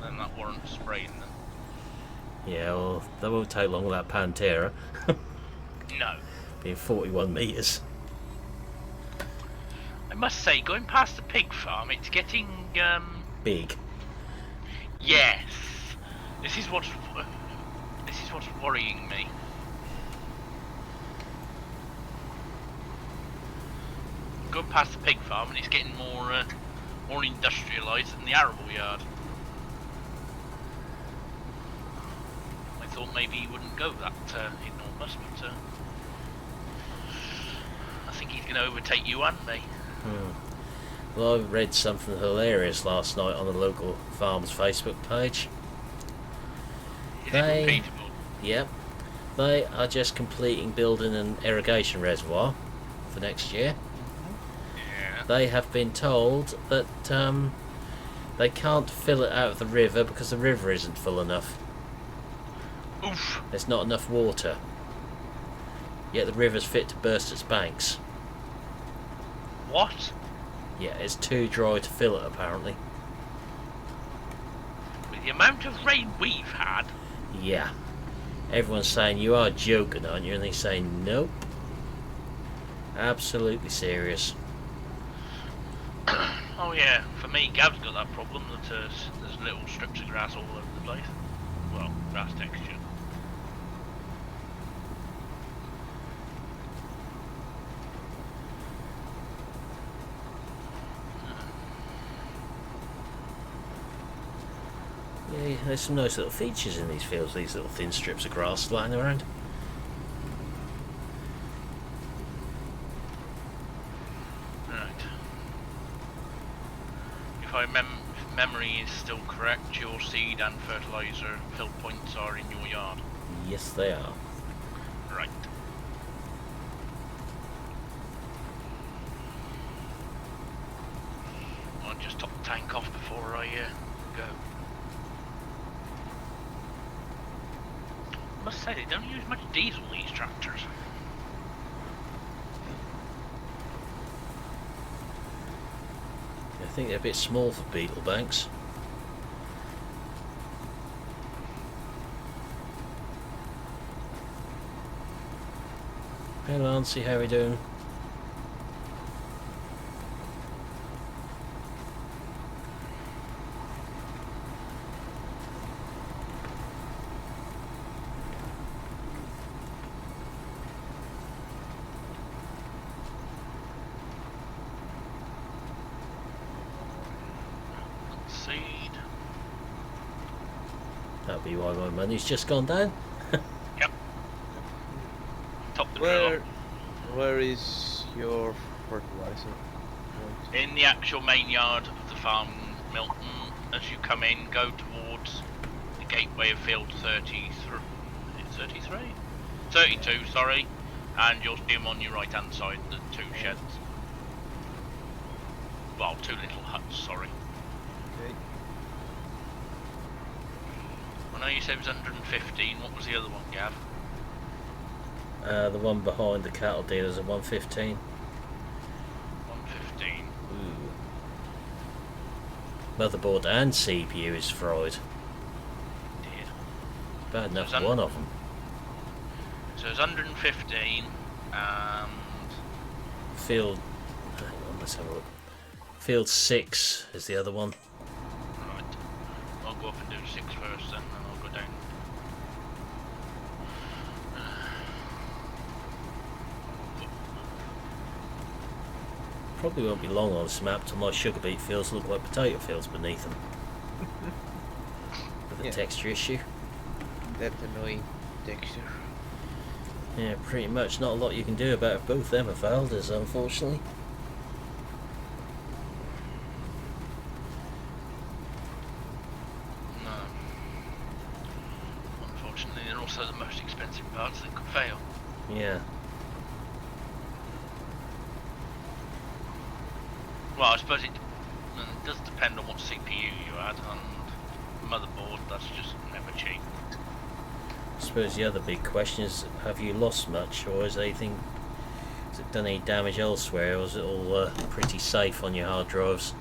Then that warrants spraying them. Yeah, well, that won't take long with that Pantera. No. Being 41 metres. I must say, going past the pig farm, it's getting, Big. yes. This is what's worrying me. Going past the pig farm and it's getting more industrialised than the arable yard. I thought maybe he wouldn't go that enormous, but I think he's going to overtake you and me. Well, I read something hilarious last night on the local farm's Facebook page. Is it repeatable? Yep. They are just completing building an irrigation reservoir for next year. Yeah. They have been told that they can't fill it out of the river because the river isn't full enough. Oof. There's not enough water. Yet the river's fit to burst its banks. What? Yeah, it's too dry to fill it apparently. With the amount of rain we've had. Yeah. Everyone's saying, you are joking, aren't you? And they say, nope. Absolutely serious. Oh yeah, for me, Gav's got that problem that there's little strips of grass all over the place. Well, grass texture. Yeah, there's some nice little features in these fields, these little thin strips of grass lying around. Right. If memory is still correct, your seed and fertiliser fill points are in your yard. Yes, they are. Right. I go. I must say, they don't use much diesel, these tractors. I think they're a bit small for beetle banks. Hello, Nancy, how are we doing? That'd be why my money's just gone down. Yep. Top the drill. Where is your fertilizer? In the actual main yard of the farm, Milton. As you come in, go towards the gateway of field 32, sorry, and you'll see them on your right hand side, the two sheds. Well, two little huts, sorry. Okay. I know you said it was 115, what was the other one, Gav? The one behind the cattle dealers at 115. 115. Ooh. Motherboard and CPU is fried. Dear. Bad enough So one of them. So it's 115 and... Field... Hang on, let's have a look. Field 6 is the other one. Right. I'll go up and do 6 first then, and I'll go down. Probably won't be long on this map till my sugar beet fields look like potato fields beneath them. With a texture issue. That annoying texture. Yeah, pretty much. Not a lot you can do about it. Both them are failed, unfortunately. No. Unfortunately, they're also the most expensive parts that could fail. Yeah. Well, I suppose it does depend on what CPU you add, and motherboard, that's just never cheap. I suppose the other big question is, have you lost much, or has it done any damage elsewhere, or is it all pretty safe on your hard drives?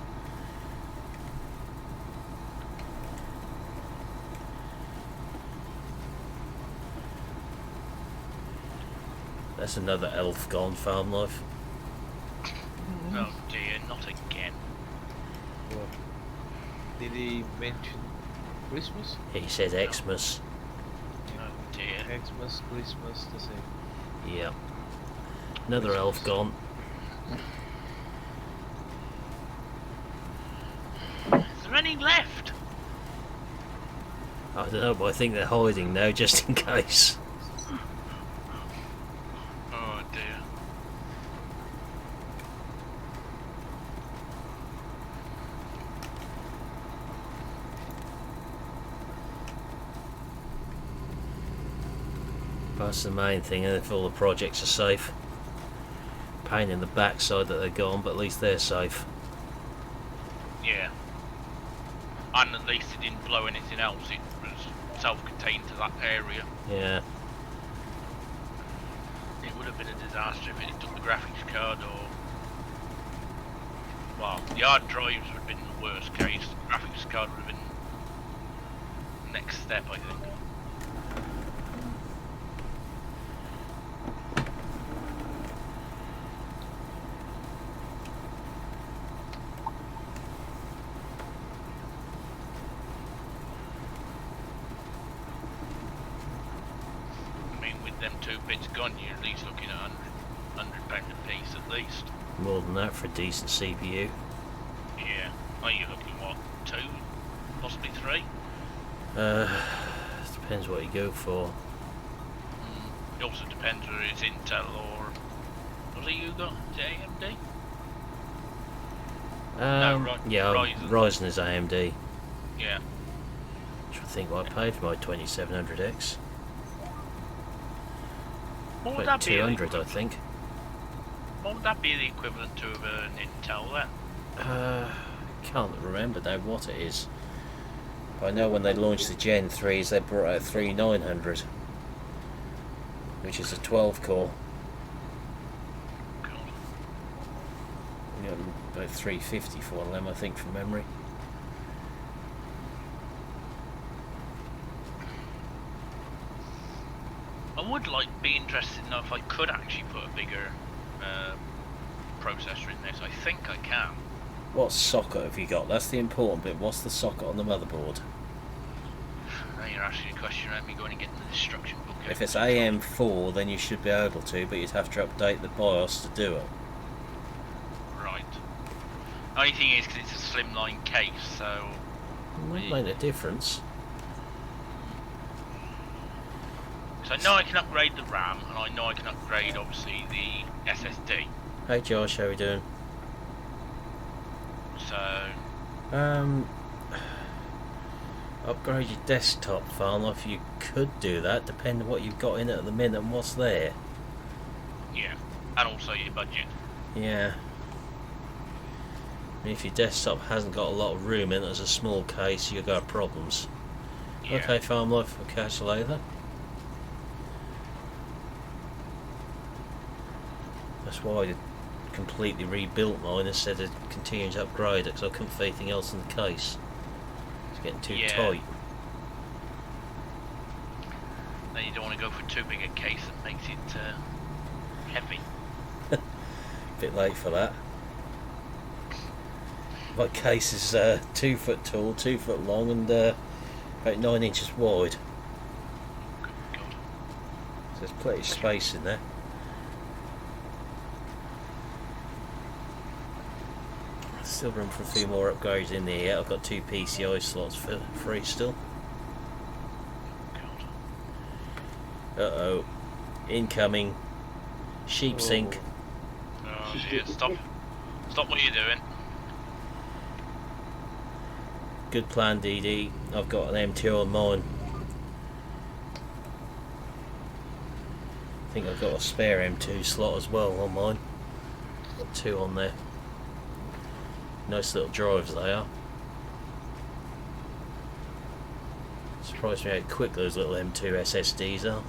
That's another elf gone, farm life. Oh dear, not again. What? Did he mention Christmas? He said Xmas. Oh dear. Xmas, Christmas, the same. Yeah. Another elf gone. Is there any left? I don't know, but I think they're hiding now just in case. Oh dear. That's the main thing, and if all the projects are safe. Pain in the backside that they're gone, but at least they're safe. Yeah. And at least it didn't blow anything else, it was self-contained to that area. Yeah. It would have been a disaster if it had took the graphics card or... Well, the hard drives would have been the worst case, the graphics card would have been the next step, I think. Them 2 bits gone, you're at least looking at £100 a piece at least. More than that for a decent CPU. Yeah. Are you looking what, 2? Possibly 3? Depends what you go for. It also depends whether it's Intel or... What have you got? Is it AMD? No, yeah, Ryzen. Ryzen is AMD. Yeah. I think what I paid for my 2700X. What would About that be? 200, I think. What would that be the equivalent to of an Intel then? Can't remember now what it is. But I know when they launched the Gen 3s, they brought out 3900, which is a 12 core. God. You know, about 350 for one of them, I think, from memory. I would be interested to know if I could actually put a bigger processor in this. I think I can. What socket have you got? That's the important bit. What's the socket on the motherboard? Now you're asking a question, let me go in and get the instruction book. If it's AM4, then you should be able to, but you'd have to update the BIOS to do it. Right. Only thing is, because it's a slimline case, so... It might make a difference. So I know I can upgrade the RAM, and I know I can upgrade, obviously, the SSD. Hey Josh, how are we doing? So... Upgrade your desktop file. If you could do that, depending on what you've got in it at the minute and what's there. Yeah, and also your budget. Yeah. I mean, if your desktop hasn't got a lot of room in it as a small case, you've got problems. Yeah. Okay, Farm Life, we'll catch you later. That's why I completely rebuilt mine instead of continuing to upgrade it, because I couldn't fit anything else in the case. It's getting too tight. Then you don't want to go for too big a case that makes it heavy. Bit late for that. My case is 2 foot tall, 2 foot long, and about 9 inches wide. Good God. So there's plenty of space in there. Still room for a few more upgrades in there. I've got 2 PCI slots for free still. God. Uh-oh. Incoming. Sheep sink. Oh dear, stop. Stop what you're doing. Good plan, DD. I've got an M2 on mine. I think I've got a spare M2 slot as well on mine. Got 2 on there. Nice little drives they are. Surprised me how quick those little M2 SSDs are.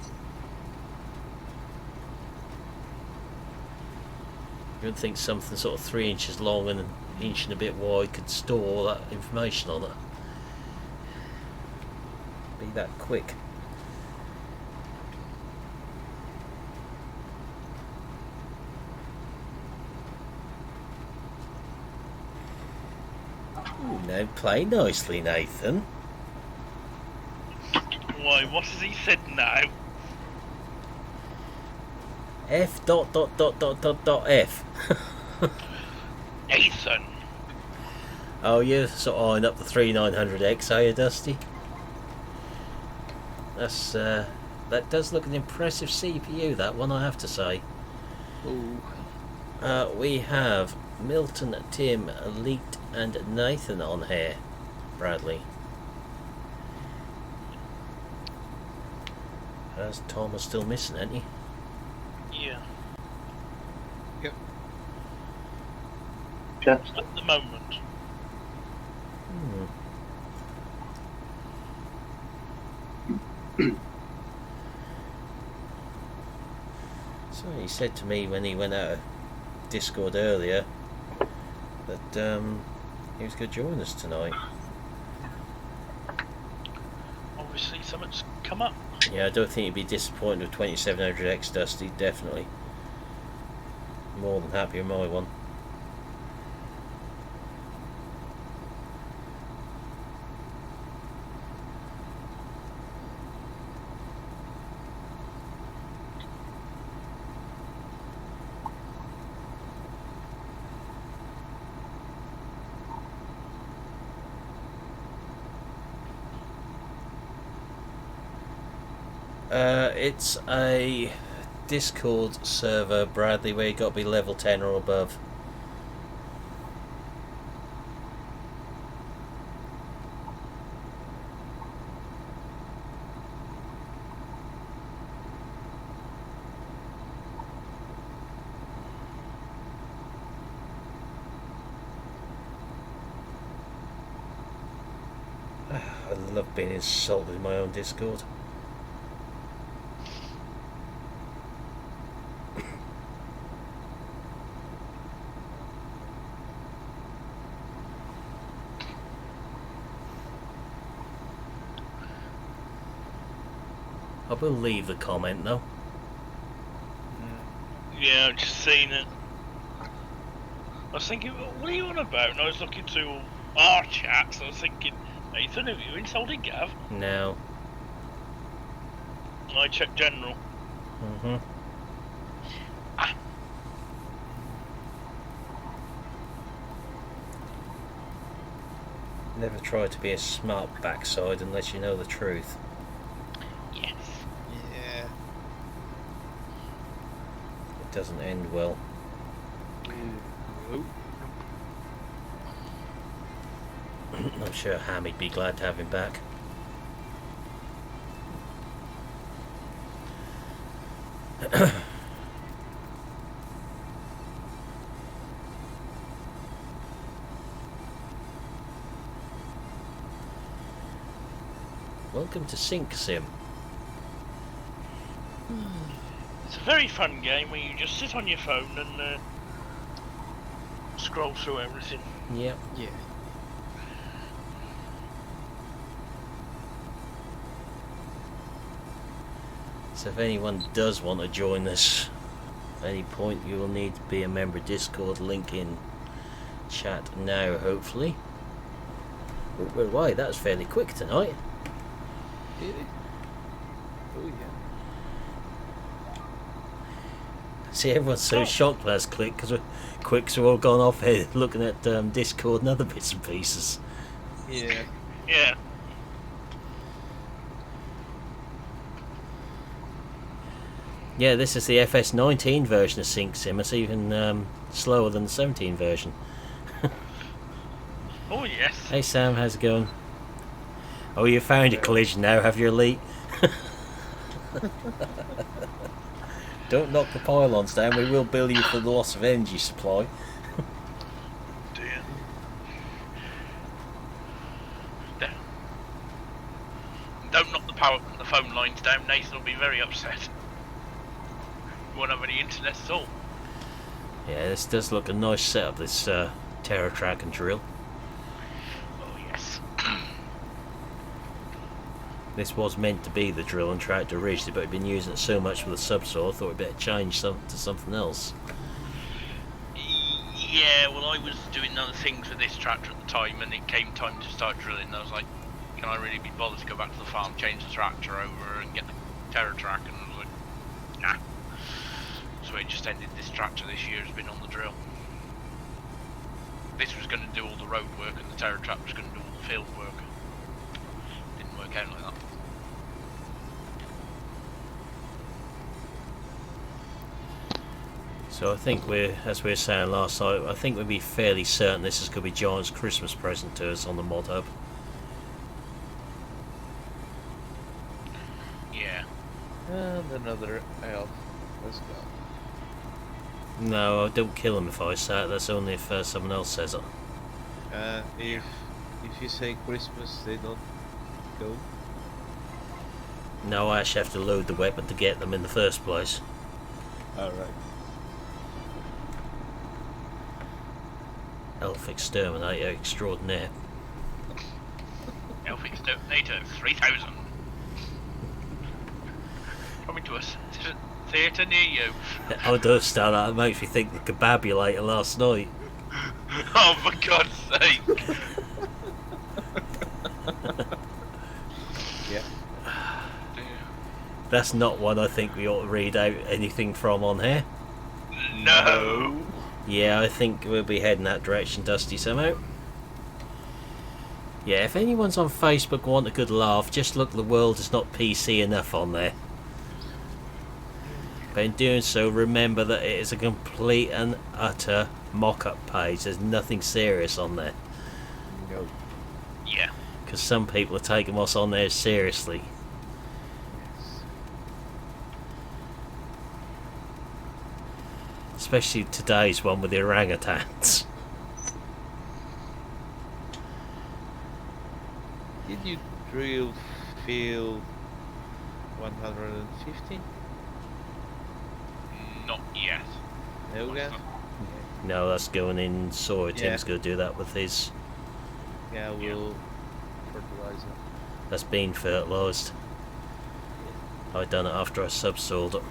You would think something sort of 3 inches long and an inch and a bit wide could store all that information on it. Be that quick. Ooh, now play nicely, Nathan. Why, what has he said now? F dot dot dot dot dot dot F. Nathan! Oh, you're sort of eyeing up the 3900X, are you, Dusty? That's that does look an impressive CPU, that one, I have to say. Ooh. We have Milton, Tim, Elite, and Nathan on here. Bradley. As Tom is still missing, ain't he? Yeah, Just at the moment. So he said to me when he went out of Discord earlier that he was going to join us tonight. Obviously, something's come up. Yeah, I don't think he'd be disappointed with 2700X, Dusty, definitely. More than happy with my one. It's a Discord server, Bradley, where you got to be level 10 or above. I love being insulted in my own Discord. I will leave the comment though. Yeah, I've just seen it. I was thinking, what are you on about? And I was looking through our chats. I was thinking, Nathan, have you insulted Gav? No. And I checked general. Mm-hmm. Never try to be a smart backside unless you know the truth. Yes. Yeah. It doesn't end well. Nope. I'm sure Hammy'd be glad to have him back. Welcome to Sync Sim. It's a very fun game where you just sit on your phone and scroll through everything. Yep. Yeah. So if anyone does want to join us at any point, you will need to be a member of Discord. Link in chat now, hopefully. Well, why, that was fairly quick tonight. Really? Oh yeah. See, everyone's so shocked last click because we're all gone off here looking at Discord and other bits and pieces. Yeah. Yeah. Yeah, this is the FS19 version of Sync Sim. It's even slower than the 17 version. Oh yes. Hey Sam, how's it going? Oh, you found a collision now, have you, Elite? Don't knock the pylons down, we will bill you for the loss of energy supply. Dear. Don't knock the phone lines down, Nathan will be very upset. You won't have any internet at all. Yeah, this does look a nice setup, this Terra Track and drill. Oh yes. This was meant to be the drill and tractor originally, but we've been using it so much with the subsaw, I thought we'd better change to something else. Yeah, well I was doing other things with this tractor at the time and it came time to start drilling and I was like, can I really be bothered to go back to the farm, change the tractor over and get the Terra Track? And I was like, nah. So it just ended. This tractor this year has been on the drill. This was going to do all the road work and the Terra Track was going to do all the field work. Didn't work out like that. So I think as we were saying last night, I think we'd be fairly certain this is going to be John's Christmas present to us on the mod hub. Yeah. And another elf. Let's go. No, don't kill him if I say it, that's only if someone else says it. If you say Christmas, they don't go. No, I actually have to load the weapon to get them in the first place. Alright. Elf Exterminator Extraordinaire. Elf Exterminator 3000. Coming to us. Theatre near you. I don't understand that, it makes me think the Kebabulator last night. Oh, for God's sake. Yeah. That's not one I think we ought to read out anything from on here. No. Yeah, I think we'll be heading that direction, Dusty, somehow. Yeah, if anyone's on Facebook want a good laugh, just look, the world is not PC enough on there. But in doing so, remember that it is a complete and utter mock-up page. There's nothing serious on there. No. Yeah. Because some people are taking what's on there seriously. Especially today's one with the orangutans. Did you drill field 150? Not yet. No, What's Gav? that? No, that's going in soil. Yeah. Tim's going to do that with his. Yeah, we'll fertilize it. That's been fertilised. I done it after I subsoiled it.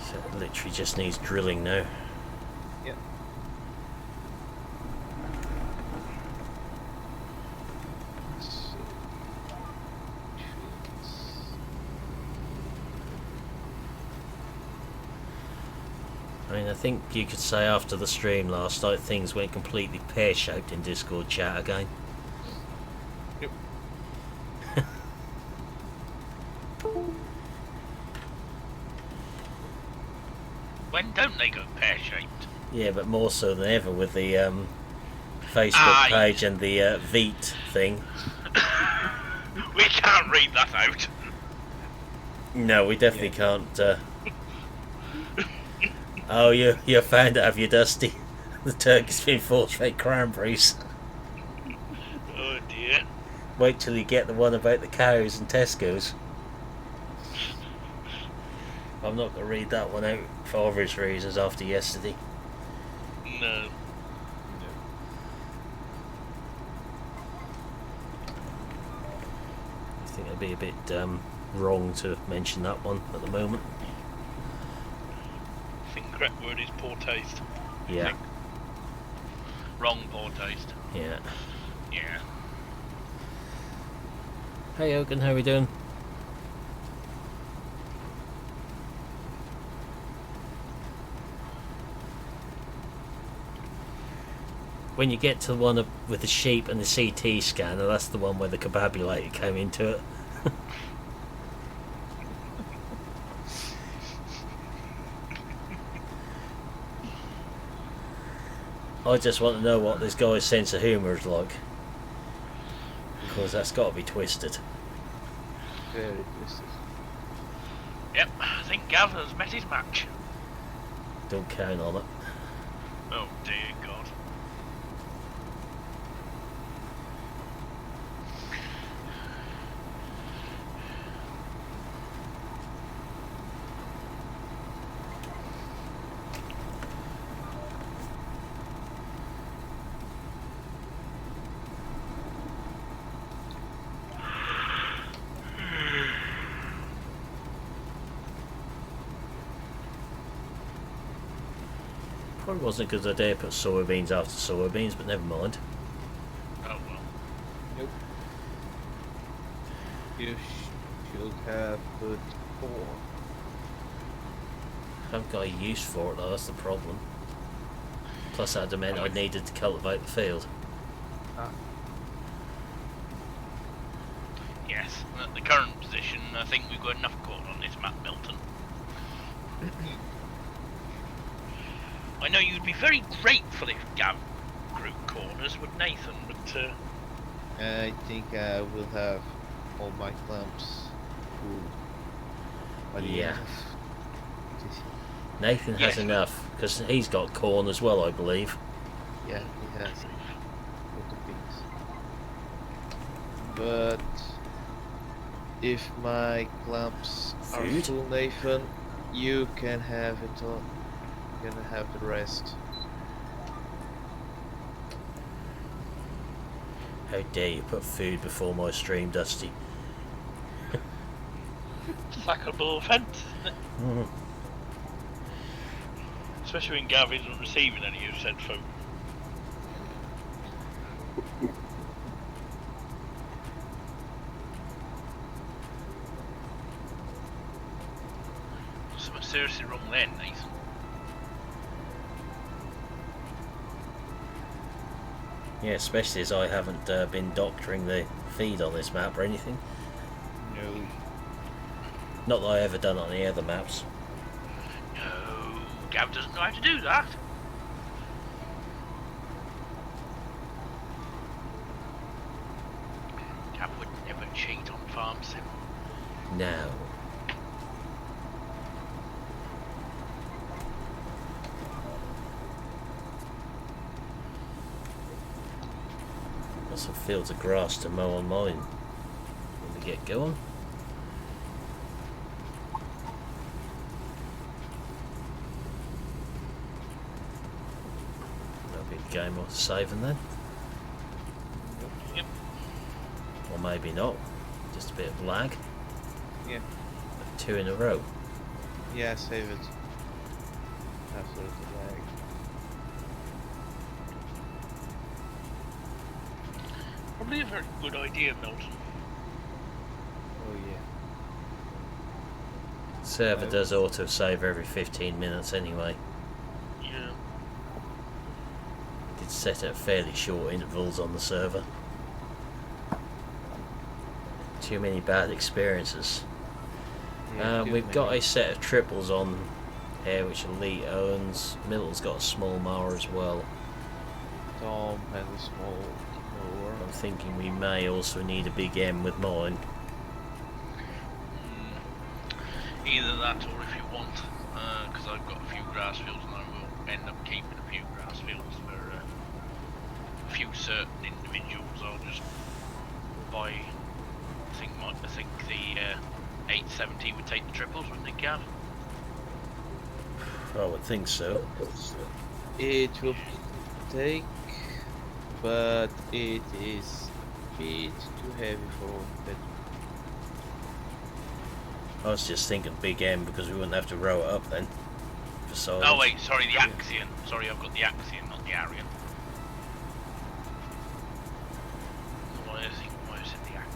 So it literally just needs drilling now. Yep. So, I mean, I think you could say after the stream last night things went completely pear-shaped in Discord chat again. Yep. When don't they go pear-shaped? Yeah, but more so than ever with the Facebook page and the Veet thing. We can't read that out. No, we definitely can't. Oh, you found it, have you, Dusty? The turkey's been force-fed cranberries. Oh dear. Wait till you get the one about the cows and Tesco's. I'm not going to read that one out for obvious reasons after yesterday. No. I think it'd be a bit wrong to mention that one at the moment. I think the correct word is poor taste. Yeah. Wrong poor taste. Yeah. Yeah. Hey Ogan, how we doing? When you get to the one with the sheep and the CT scanner, that's the one where the kebabulator came into it. I just want to know what this guy's sense of humour is like. Because that's got to be twisted. very twisted. Yep, I think Gav has met his match. Don't count on it. Oh dear God. Probably wasn't a good idea to put soybeans after soybeans, but never mind. Oh well. Nope. You should have put corn. I haven't got a use for it though, that's the problem. Plus that meant I needed to cultivate the field. Ah, Yes, at the current position, I think we've got enough corn on this map, Milton. I know you'd be very grateful if Gav grew corners, would Nathan, but I think I will have all my clamps full by the Yeah. end of this year. Nathan has Yes. enough, because he's got corn as well, I believe. Yeah, he has it. With the beans. But if my clamps are Food? full, Nathan, you can have it all. You're gonna have the rest. How dare you put food before my stream, Dusty? sackable offence, isn't it? Mm. Especially when Gav isn't receiving any of said food. Something seriously wrong there, Nathan. Yeah, especially as I haven't been doctoring the feed on this map or anything. No. Not that I ever done it on any other maps. No, Gav doesn't know how to do that. Gav would never cheat on farm sim. No. Got some fields of grass to mow on mine when we get going. That'll be the game of saving then. Yep. Or maybe not. Just a bit of lag. Yeah. 2 in a row. Yeah, save it. Absolutely lag. Probably a very good idea, Milton. Oh yeah. Server does auto-save every 15 minutes anyway. Yeah. Did set at fairly short intervals on the server. Too many bad experiences. Yeah, We've got a set of triples on here which Elite owns. Middle's got a small mower as well. Tom has a small mower. I'm thinking we may also need a big M with mine. Either that or if you want, because I've got a few grass fields and I will end up keeping a few grass fields for a few certain individuals. I'll just buy. I think the 870 would take the triples, wouldn't it, Gav? I would think so. It will take, but it is a bit too heavy for that. I was just thinking big M because we wouldn't have to row it up then. For silage. Oh wait, sorry, the Axion. Sorry, I've got the Axion, not the Arian. Why is it the Arian?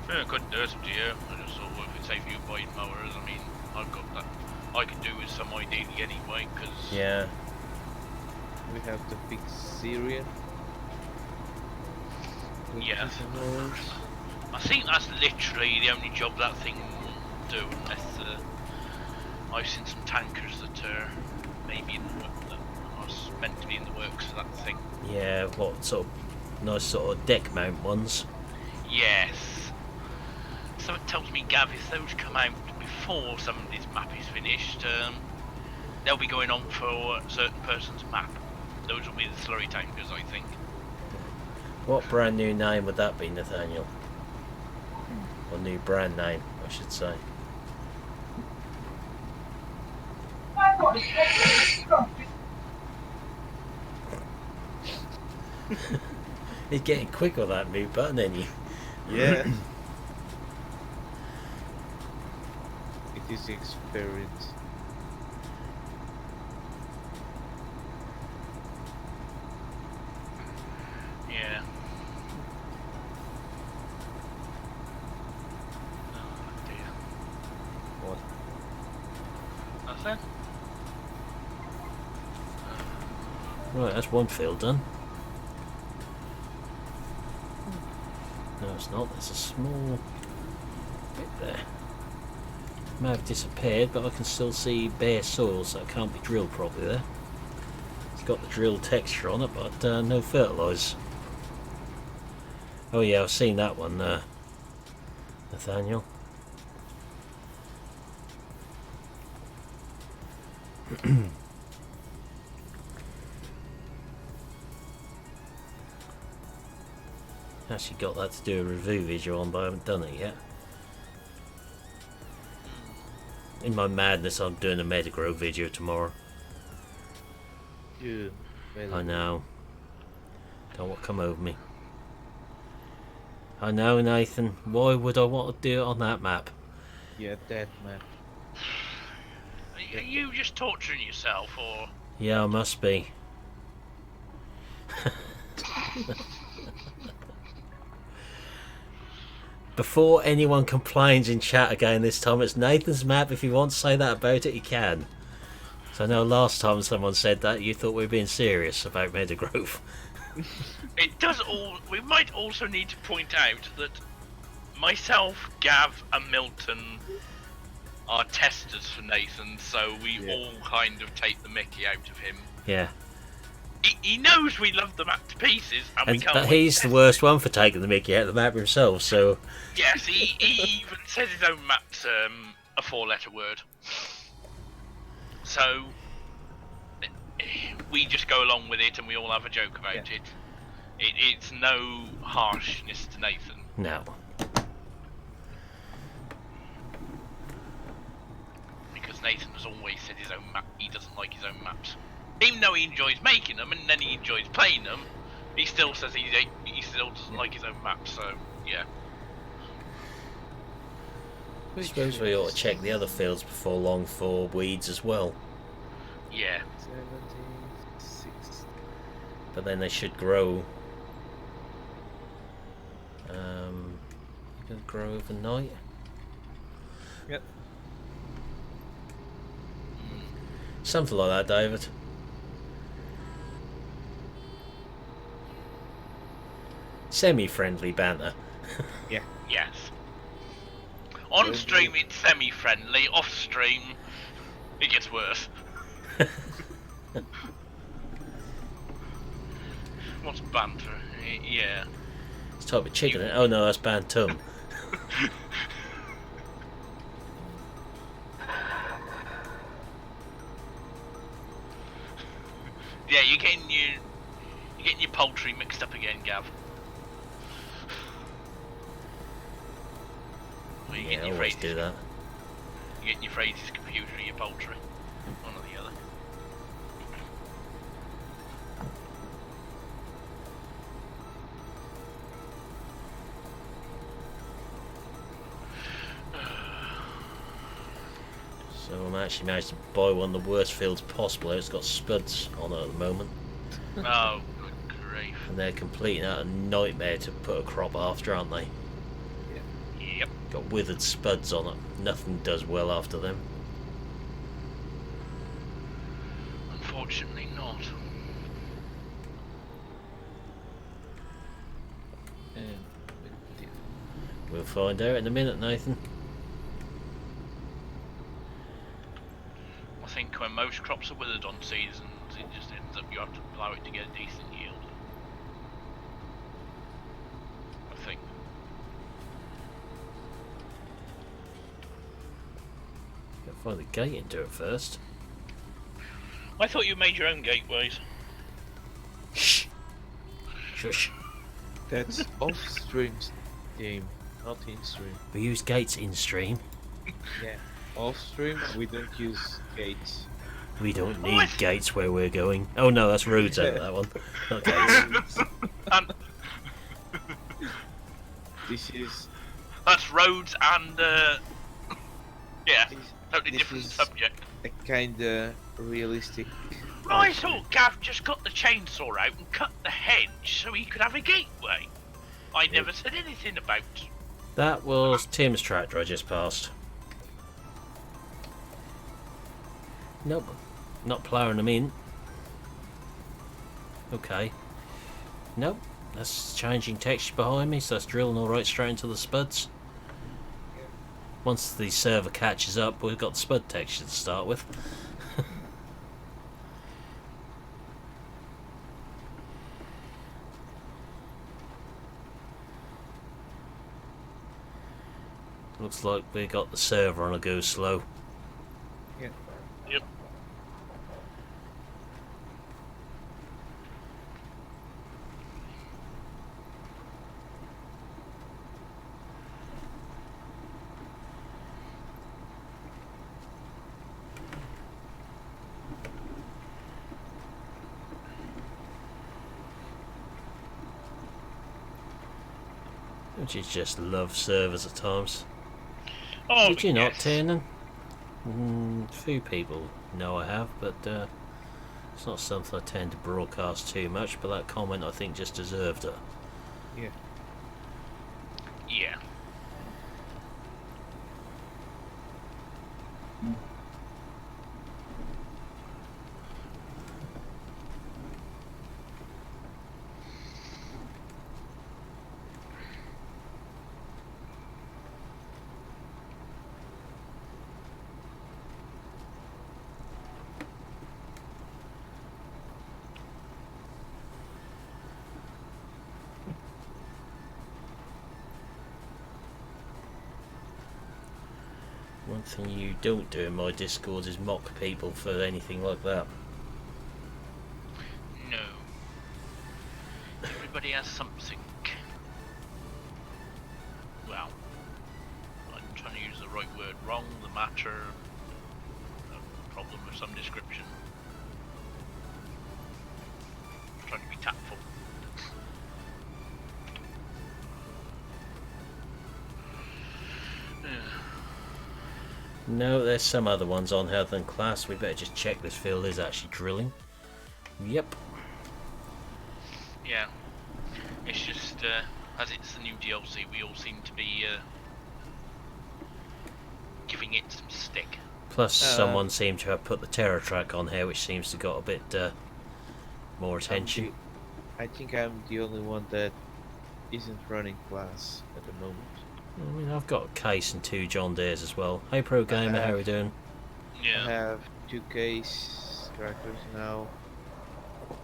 Yeah, I couldn't do it up to you. I just thought, well, if it's safe you buying mowers, I mean, I've got that. I can do with some ideally anyway, because... Yeah. We have the big Syrian. Yes. I think that's literally the only job that thing will do, unless I've seen some tankers that are maybe in the work, that are meant to be in the works for that thing. Yeah, what sort of nice sort of deck mount ones? Yes. So it tells me, Gav, if those come out before some of this map is finished, they'll be going on for a certain person's map. Those will be the slurry tankers, I think. What brand new name would that be, Nathaniel? Or new brand name, I should say. He's getting quick on that mute button, ain't he? Yeah. It is the experience. Yeah. Oh dear. What? Nothing? Right, that's one field done. No, it's not. There's a small bit there. May have disappeared, but I can still see bare soil, so it can't be drilled properly there. It's got the drill texture on it, but no fertilise. Oh yeah, I've seen that one, Nathaniel. Actually got that to do a review video on, but I haven't done it yet. In my madness, I'm doing a Metagrow video tomorrow. Yeah. I know. Don't want to come over me. I know, Nathan. Why would I want to do it on that map? Yeah, that map. Are you just torturing yourself, or...? Yeah, I must be. Before anyone complains in chat again this time, it's Nathan's map. If you want to say that about it, you can. So I know last time someone said that, you thought we were being serious about Metagrove. It does all... We might also need to point out that myself, Gav and Milton are testers for Nathan, so we all kind of take the mickey out of him. Yeah. He knows we love the map to pieces, and we can't... But he's the worst one for taking the mickey out of the map himself, so... Yes, he even says his own map's a 4-letter word. So, we just go along with it and we all have a joke about Yeah. it. It's no harshness to Nathan. No. Because Nathan has always said his own map. He doesn't like his own maps. Even though he enjoys making them and then he enjoys playing them, he still says he still doesn't like his own maps. So yeah. I suppose we ought to check the other fields before long for weeds as well. Yeah. 76. But then they should grow. Gonna grow overnight. Yep. Something like that, David. Semi-friendly banter. Yeah. Yes. On stream it's semi-friendly. Off stream, it gets worse. What's banter? Yeah. It's type of chicken. Oh no, that's bantum. Yeah, you're getting your poultry mixed up again, Gav. Or you're Yeah, getting I your always phrases. do that. You're getting your phrases confused with your poultry. One or the other. So I'm actually managed to buy one of the worst fields possible. It's got spuds on it at the moment, Oh, good grief. and they're completely a nightmare to put a crop after, aren't they? Yep. Got withered spuds on it. Nothing does well after them. Unfortunately not. We'll find out in a minute, Nathan. I think when most crops are withered on seasons, it just ends up you have to plough it to get a decent yield. I think. Gotta find the gate into it first. I thought you made your own gateways. Shh. Shush. That's off stream game, not in stream. We use gates in stream. Yeah. Off stream we don't use gates. We don't need What? gates where we're going. Oh no, that's roads out of that one. Not gates. This is That's roads and yeah, this, totally this different is- subject. a kinda realistic. I thought Gav just got the chainsaw out and cut the hedge so he could have a gateway. I never said anything about. That was Tim's tractor I just passed. Nope. Not ploughing them in. Okay. Nope. That's changing texture behind me, so that's drilling alright straight into the spuds. Once the server catches up, we've got the spud texture to start with. Looks like we got the server on a go slow. Yeah. Yep. Don't you just love servers at times? Oh, Did you not, yes. Tiernan? Few people know I have, but it's not something I tend to broadcast too much, but that comment I think just deserved it. Yeah. Yeah. One thing you don't do in my Discord is mock people for anything like that. everybody has something. Well, I'm trying to use the right word. Wrong, the matter, a problem of some description. I'm trying to be tactful. No, there's some other ones on health and class. We better just check this field is actually drilling. Yep. Yeah. It's just, as it's the new DLC, we all seem to be giving it some stick. Plus, someone seemed to have put the terror track on here, which seems to got a bit more attention. I think I'm the only one that isn't running class at the moment. I mean, I've got a case and 2 John Deeres as well. Hey, Pro Gamer, how are we doing? Yeah. I have 2 case trackers now,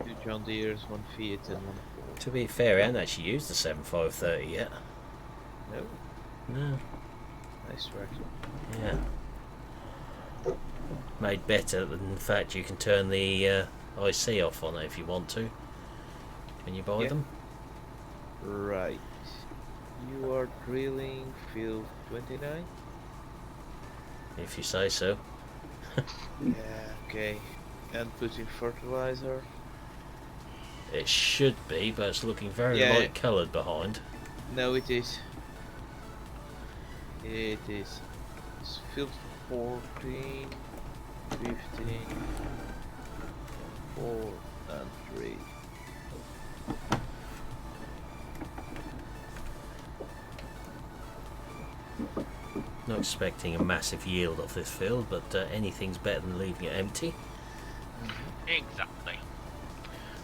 2 John Deere's, 1 Fiat and 1 Ford. To be fair, I haven't actually used the 7530 yet. No, No. nice tractor. Yeah. Made better than the fact you can turn the IC off on it if you want to when you buy them. Right. You are drilling field 29? If you say so. Yeah, okay. And putting fertilizer? It should be, but it's looking very Yeah. light coloured behind. No, it is. It is. It's field 14, 15, 4 and 3. Not expecting a massive yield off this field, but anything's better than leaving it empty. Exactly.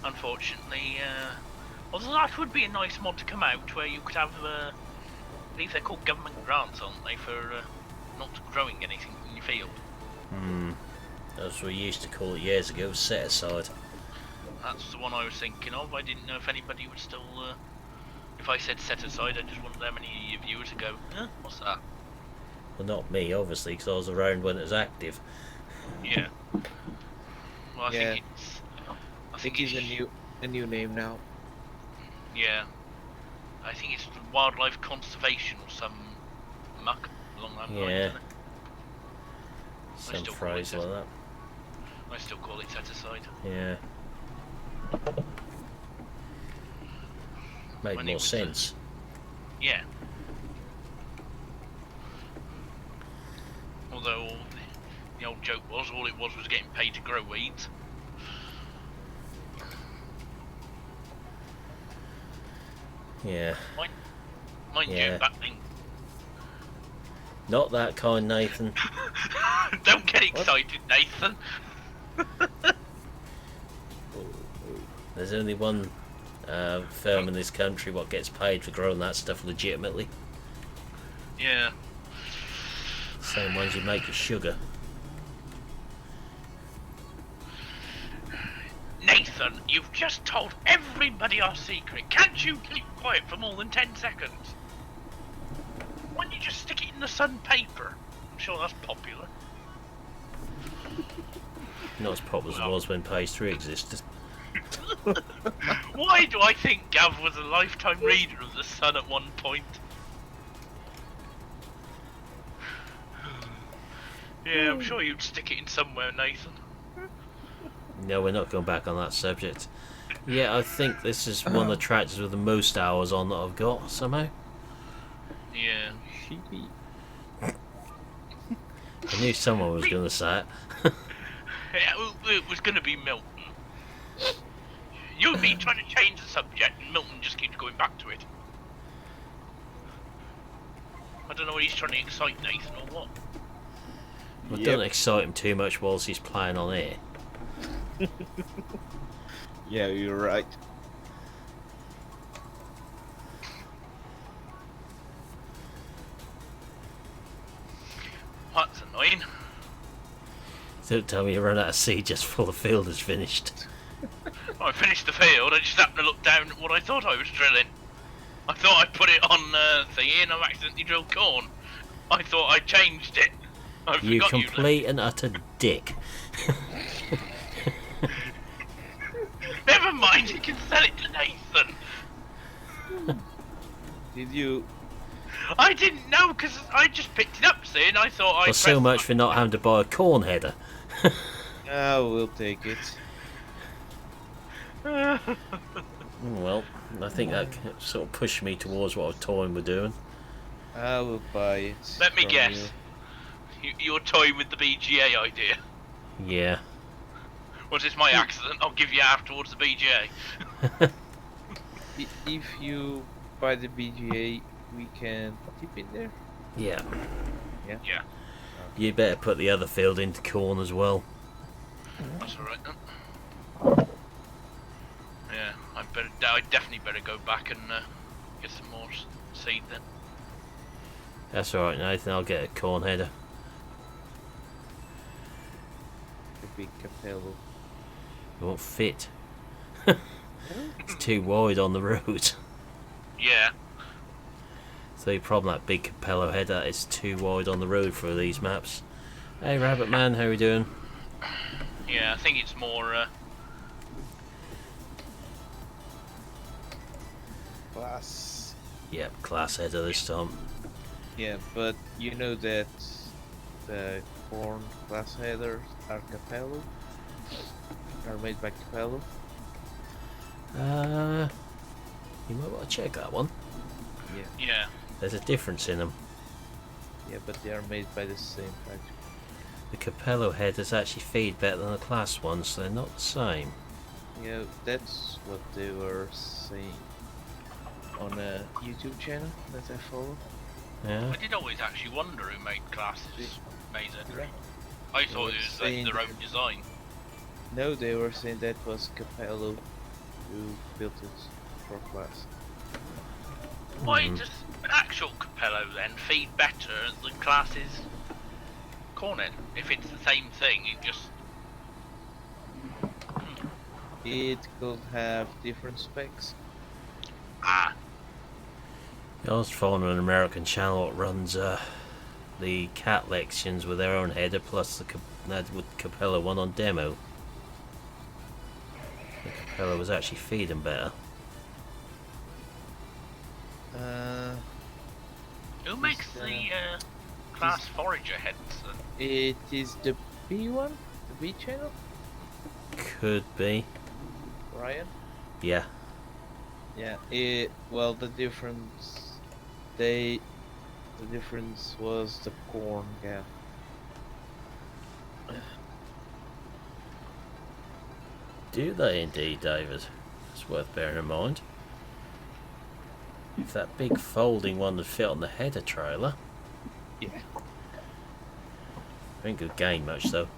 Unfortunately, although that would be a nice mod to come out where you could have, I believe they're called government grants, aren't they, for not growing anything in your field. As we used to call it years ago, set aside. That's the one I was thinking of. I didn't know if anybody would still, if I said set aside, I just wondered how many viewers would go, huh, what's that? Well, not me, obviously, because I was around when it was active. Yeah. Well, I Yeah. think it's... I think it's a new name now. Yeah. I think it's wildlife conservation or some muck along that line, Yeah. isn't it? Some still phrase call it like that. I still call it set aside. Yeah. Made When it more was, sense. Yeah. Although the old joke was, all it was getting paid to grow weeds. Yeah. Mind Yeah. you, that thing. Not that kind, Nathan. Don't get excited, Nathan. There's only one firm in this country what gets paid for growing that stuff legitimately. Yeah. Same ones you make your sugar. Nathan, you've just told everybody our secret. Can't you keep quiet for more than 10 seconds? Why don't you just stick it in the Sun paper? I'm sure that's popular. Not as popular as it was when Page 3 existed. Why do I think Gav was a lifetime reader of the Sun at one point? Yeah, I'm sure you'd stick it in somewhere, Nathan. No, we're not going back on that subject. Yeah, I think this is one of the tractors with the most hours on that I've got, somehow. Yeah. Sheepy. I knew someone was going to say it. It was going to be Milton. You've been trying to change the subject and Milton just keeps going back to it. I don't know what he's trying to excite Nathan or what. Well, don't excite him too much whilst he's playing on air. Yeah, you're right. That's annoying. Don't tell me you run out of seed just before the field is finished. Well, I finished the field, I just happened to look down at what I thought I was drilling. I thought I put it on thingy and I've accidentally drilled corn. I thought I changed it. I You forgot complete and utter dick. Never mind, you can sell it to Nathan. Did you? I didn't know because I just picked it up, see, and I thought I. Well, so much for not having to buy a corn header. We'll take it. Well, I think that sort of pushed me towards what I was toying with doing. I will buy it. Let me from guess. You're toying with the BGA idea. Yeah. What is my accident? I'll give you half towards the BGA. If you buy the BGA, we can tip it there. Yeah. Yeah. Yeah, You better put the other field into corn as well. that's alright then. Yeah, I definitely better go back and get some more seed then. That's alright, Nathan. I'll get a corn header. The big Capello. It won't fit. It's too wide on the road. Yeah. So the problem, that big Capello header is too wide on the road for these maps. Hey Rabbit Man, how are you doing? Yeah, I think it's more. Class. Yep, class header this time. Yeah, but you know that the corn glass headers are Capello? Are made by Capello? You might want to check that one. Yeah. Yeah. There's a difference in them. Yeah, but they are made by the same factory. The Capello headers actually feed better than the class ones, so they're not the same. Yeah, that's what they were saying on a YouTube channel that I follow. Yeah. I did always actually wonder who made classes made it. Yeah. I thought it was like their own design. No, they were saying that was Capello who built it for class. Why does actual Capello then feed better than classes Cornet? If it's the same thing, it just. It could have different specs. Ah. I was following an American channel that runs the cat lections with their own header plus the with Capello one on demo. The Capello was actually feeding better. Who makes the class forager heads? It is the B one? The B channel? Could be. Ryan? Yeah. Yeah, well the difference was the corn gap. Do they indeed, David? It's worth bearing in mind. If that big folding one would fit on the header trailer. Yeah. I ain't gonna gain much though.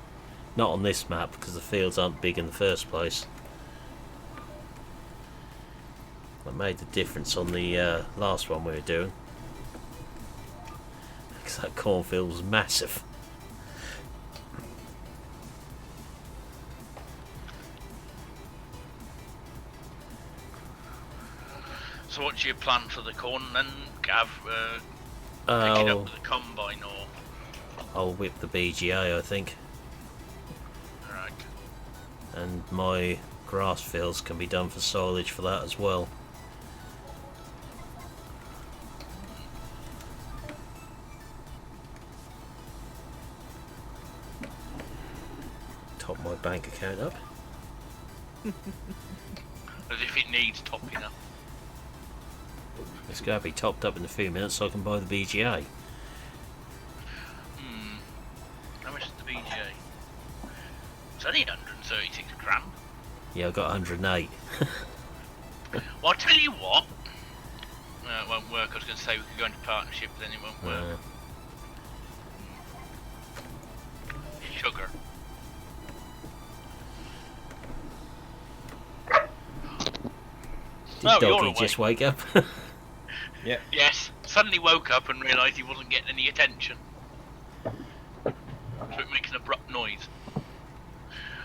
Not on this map because the fields aren't big in the first place. What made the difference on the last one we were doing? Because that cornfield was massive. So what's your plan for the corn then, Gav? Pick it up with the combine or? I'll whip the BGA, I think. Right. And my grass fields can be done for silage for that as well. Top my bank account up. As if it needs topping up. It's going to be topped up in a few minutes so I can buy the BGA. How much is the BGA? It's only 136 grand. Yeah, I've got 108. Well, I'll tell you what. It won't work. I was going to say we could go into partnership, but then it won't work. Sugar. Did Oh, you're Doggy awake. just wake up? Yeah. Yes. Suddenly woke up and realised he wasn't getting any attention. So it makes an abrupt noise.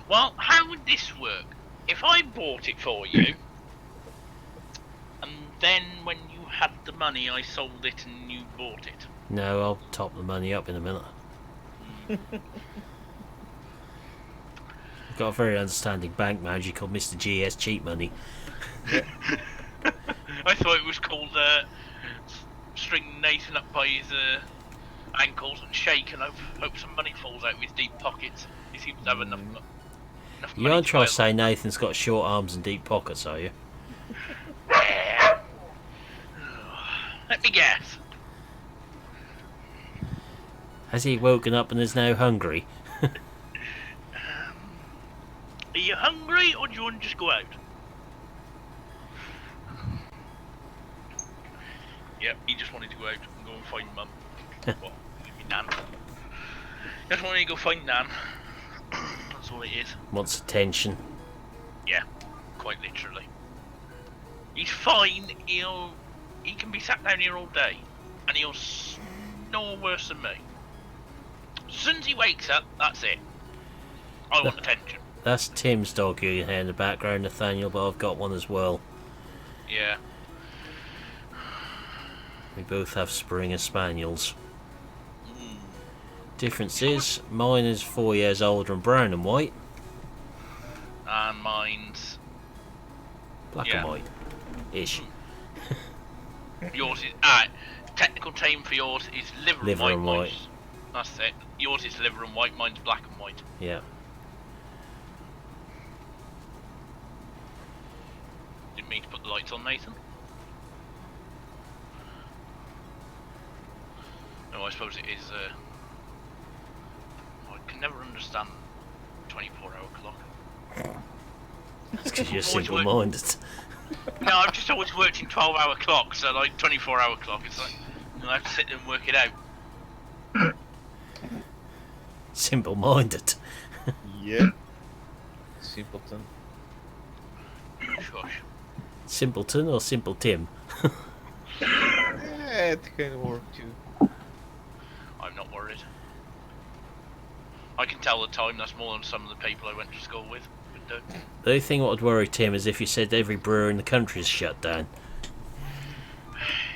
Well, how would this work? If I bought it for you, and then when you had the money, I sold it and you bought it. No, I'll top the money up in a minute. I've got a very understanding bank manager called Mr. GS Cheap Money. I thought it was called string Nathan up by his ankles and shake and hope some money falls out of his deep pockets. He seems to have enough You money aren't trying to buy say Nathan's got short arms and deep pockets, are you? Let me guess. Has he woken up and is now hungry? Are you hungry or do you want to just go out? Yep, he just wanted to go out and go and find Mum. Well, maybe Nan. Just wanted to go find Nan. That's all it is. Wants attention. Yeah, quite literally. He's fine. He can be sat down here all day, and he'll snore worse than me. As soon as he wakes up, that's it. I want attention. That's Tim's dog you hear in the background, Nathaniel, but I've got one as well. Yeah. We both have Springer Spaniels. Difference is, mine is 4 years older and brown and white. And mine's Black and white. Ish. yours is technical term for yours is liver Liver and and white. white. That's it. Yours is liver and white. Mine's black and white. Yeah. Didn't mean to put the lights on, Nathan. No, I suppose it is. I can never understand 24-hour clock. That's because you're Always simple-minded. No, I've just always worked in 12-hour clocks, so like 24-hour clock. It's like I have to sit there and work it out. Simple-minded. Yeah. Simpleton. Gosh. Simpleton or Simple Tim? Yeah, it can work too. I'm not worried. I can tell the time. That's more than some of the people I went to school with would do. The only thing what would worry Tim is if you said every brewer in the country is shut down.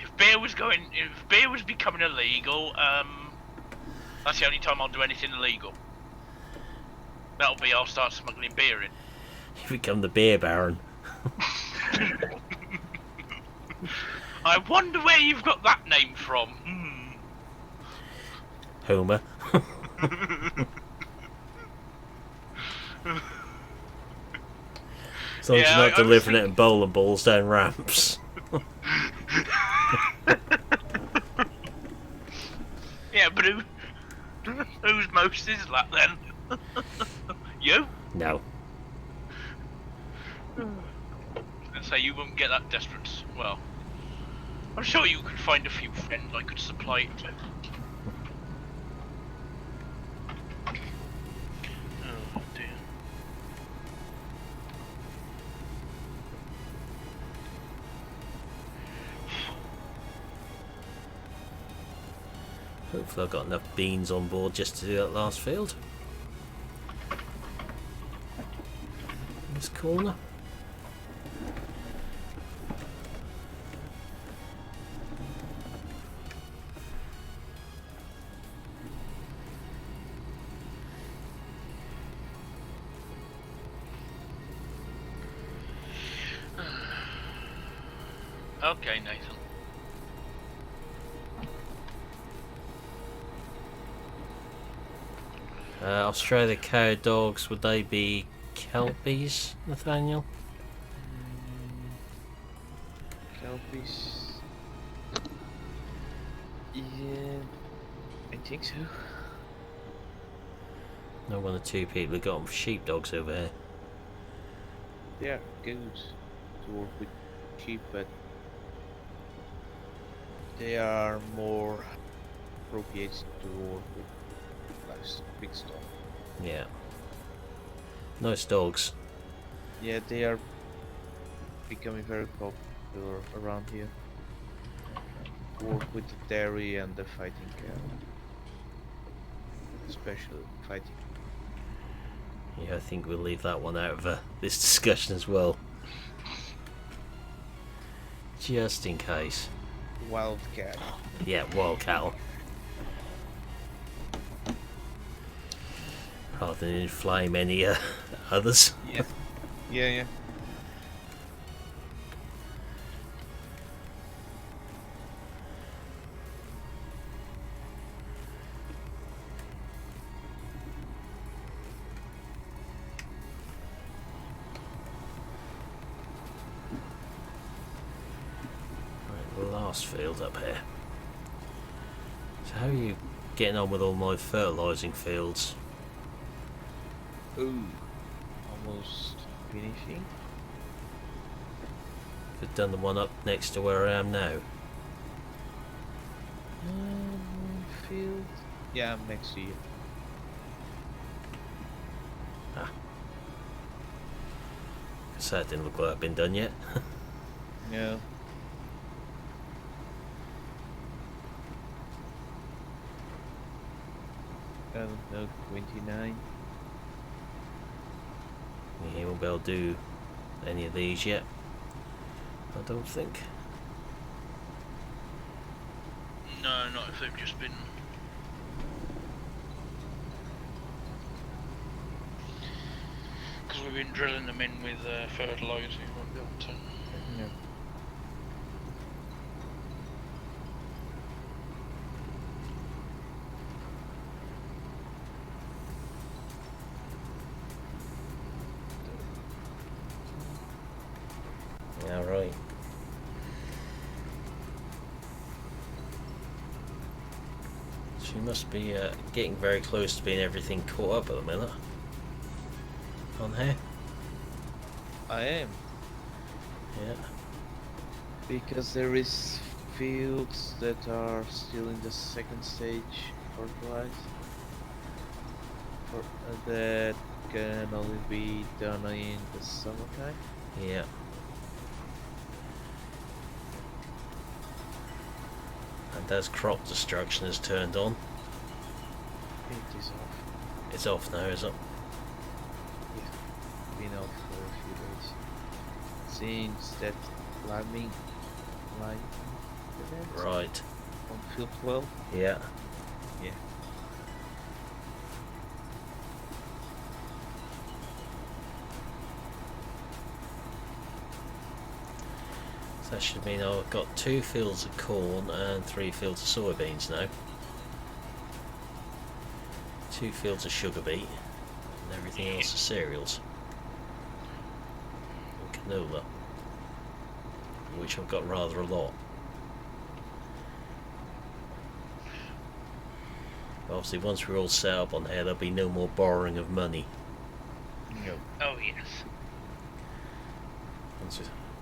If beer was becoming illegal, that's the only time I'll do anything illegal. That'll be I'll start smuggling beer in. You become the beer baron. I wonder where you've got that name from. Homer. As long as Yeah, you're not I was delivering it in bowling balls down ramps. Yeah, but whose most is that then? You? No. I'd say you wouldn't get that desperate. Well, I'm sure you could find a few friends I could supply it to. Oh dear. Hopefully I've got enough beans on board just to do that last field. This corner. Okay, Nathan. Australia cow dogs, would they be Kelpies, Nathaniel? Kelpies. Yeah, I think so. No, one or two people have got them for sheepdogs over here. They are good to work with sheep, but they are more appropriate to work with big stuff. Yeah. Nice dogs. Yeah, they are becoming very popular around here. Work with the dairy and the fighting cow. Especially fighting. Yeah, I think we'll leave that one out of this discussion as well. Just in case. Wild cat. Yeah, wild cattle. Rather than inflame any others. Yeah. Yeah. grass field up here. So how are you getting on with all my fertilising fields? Ooh, almost finishing. I've done the one up next to where I am now. Field. Yeah, I'm next to you. So that didn't look like it'd been done yet. No. No, 29. He won't be able to do any of these yet, I don't think. No, not if they've just been. Because we've been drilling them in with fertiliser, we won't be able to. No. Yeah, right. She must be getting very close to being everything caught up at the minute. On here? I am. Yeah. Because there is fields that are still in the second stage fertilize. That can only be done in the summertime. Yeah. And as crop destruction is turned on, It is off. it's off now, is it? Yeah, been off for a few days. Since that climbing line event Right. on field 12. Yeah. Yeah. So that should mean I've got 2 fields of corn and 3 fields of soybeans now. 2 fields of sugar beet and everything else is cereals. And canola, which I've got rather a lot. Obviously once we're all set up on here, there'll be no more borrowing of money. No. Oh yes.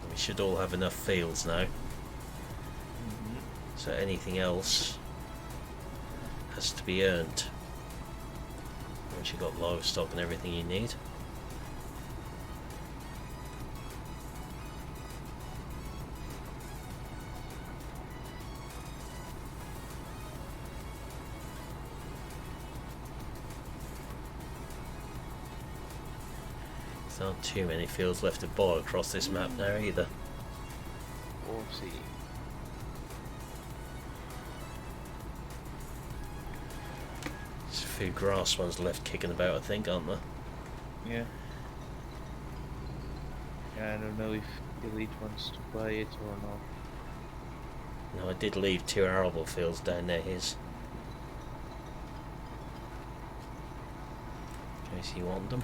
We should all have enough fields now. So anything else has to be earned. Once you've got livestock and everything you need. There aren't too many fields left to buy across this map now either. Or see. There's a few grass ones left kicking about, I think, aren't there? Yeah. Yeah, I don't know if Elite wants to buy it or not. No, I did leave 2 arable fields down there, his. In case you want them.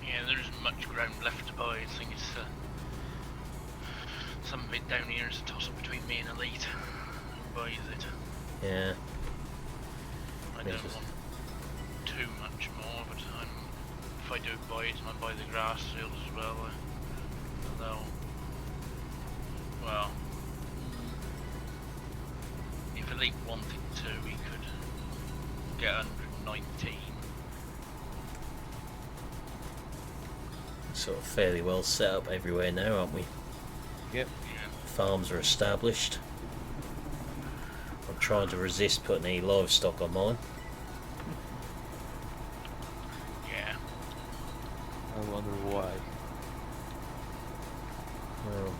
Yeah, there isn't much ground left to buy. I think it's some of it down here is a toss up between me and Elite. Who buys it? Yeah. I don't want too much more, but if I do buy it and I buy the grass fields as well, well, if Elite wanted to, we could get 119. Sort of fairly well set up everywhere now, aren't we? Yep. Yeah. Farms are established. I'm trying to resist putting any livestock on mine. Yeah. I wonder why. Well,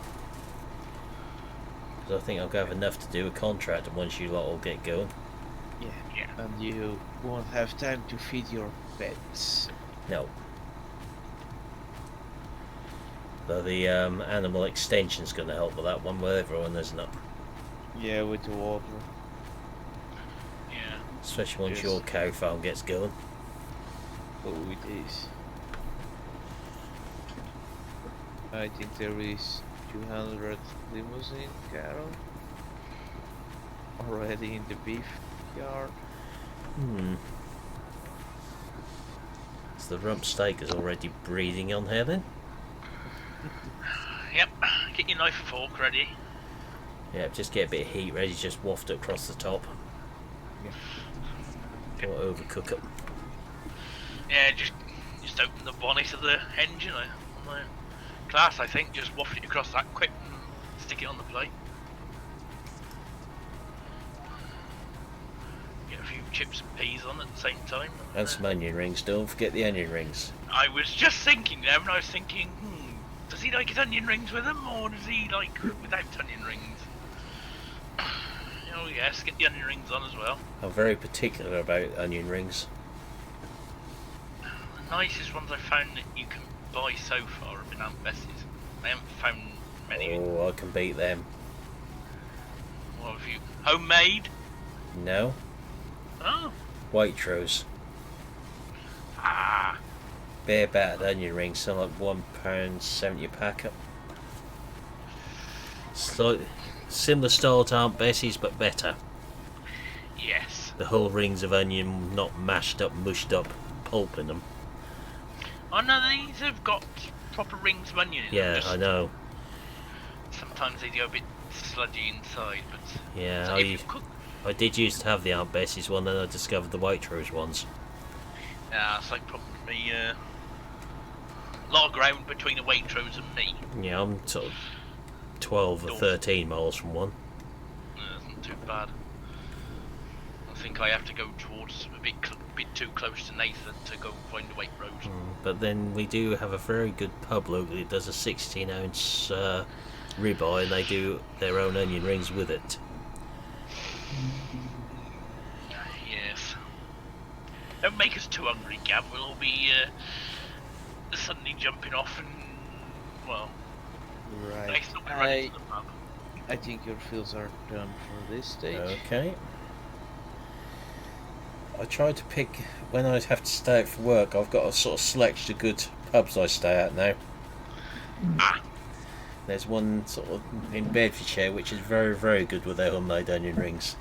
because I think I'll have enough to do a contract once you lot all get going. Yeah. Yeah. And you won't have time to feed your pets. No. Though the animal extension's going to help with that one with everyone, isn't it? Yeah, with the water. Yeah. Especially once Yes. your cow farm gets going. Oh, it is. I think there is 200 limousine cattle already in the beef yard. So the rump steak is already breeding on here then? Yep, get your knife and fork ready. Yeah, just get a bit of heat ready, just waft it across the top. Yeah. Don't overcook it. Yeah, just open the bonnet of the engine on the class, I think. Just waft it across that quick and stick it on the plate. Get a few chips and peas on at the same time. And some onion rings, don't forget the onion rings. I was just thinking them, and I was thinking, does he like his onion rings with them, or does he like without onion rings? Oh yes, get the onion rings on as well. I'm very particular about onion rings. The nicest ones I've found that you can buy so far have been Aunt Bessie's. I haven't found many. Oh, I can beat them. What have you? Homemade? No? Oh. Waitrose. Ah. Bare battered onion rings, sell like £1.70 a packet. Slightly similar style to Aunt Bessie's, but better. Yes. The whole rings of onion, not mashed up, mushed up, pulp in them. Oh no, these have got proper rings of onion in them. Yeah, Just I know. Sometimes they go a bit sludgy inside, but Yeah, so if you cook. I did used to have the Aunt Bessie's one, then I discovered the Waitrose ones. Yeah, it's like probably a lot of ground between the Waitrose and me. Yeah, I'm sort of 12 or 13 miles from one. It's not too bad. I think I have to go towards a bit too close to Nathan to go find the Waitrose. But then we do have a very good pub locally that does a 16-ounce ribeye, and they do their own onion rings with it. Yes. Don't make us too hungry, Gav. We'll all be suddenly jumping off and, well, Right. Nathan will be running to the pub. I think your fills are done for this stage. Okay. I try to pick, when I have to stay out for work, I've got a sort of selection of good pubs I stay at now. There's one sort of in Bedfordshire which is very, very good with their homemade onion rings.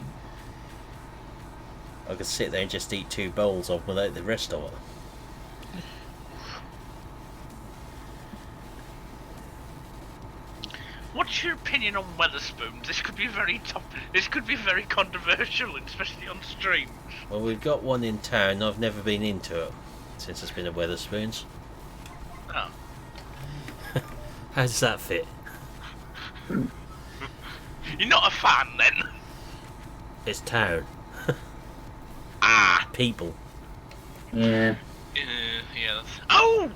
I could sit there and just eat 2 bowls of them without the rest of it. What's your opinion on Weatherspoons? This could be very This could be very controversial, especially on stream. Well, we've got one in town. I've never been into it since it's been a Weatherspoons. Oh. How does that fit? You're not a fan, then? It's town. People. Yeah. Yeah. Oh!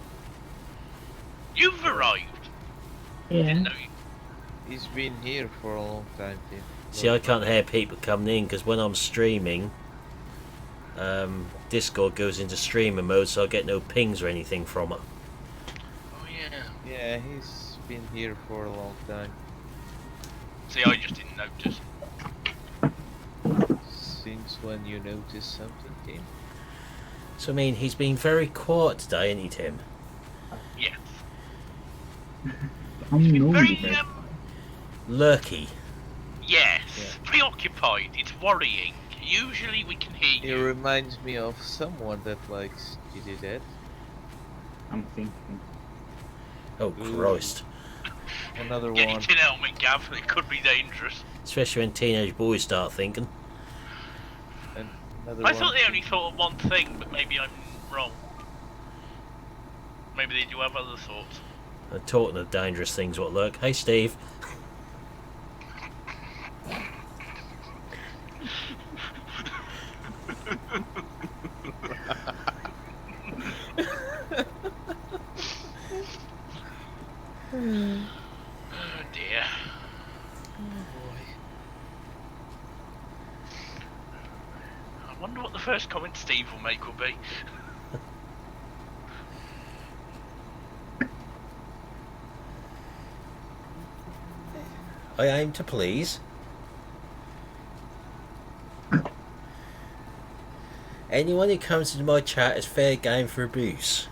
You've arrived. Didn't know you. He's been here for a long time, Tim. See, I can't hear people coming in because when I'm streaming, Discord goes into streamer mode, so I get no pings or anything from it. Oh yeah. Yeah, he's been here for a long time. See, I just didn't notice. Since when you noticed something, Tim? So I mean, he's been very quiet today, hasn't he, Tim? Yes. I'm Very Lurky. yes. Yeah. Preoccupied. It's worrying. Usually we can hear He you. reminds me of someone that likes Kitty Dead. I'm thinking. Oh Christ! Another Get one. your tin helmet, Gav. It could be dangerous. Especially when teenage boys start thinking. And another I one. thought they only thought of one thing, but maybe I'm wrong. Maybe they do have other thoughts. And talking of dangerous things, what lurk? Hey, Steve. Oh dear. Oh boy. I wonder what the first comment Steve will make will be. I aim to please. Anyone who comes into my chat is fair game for abuse.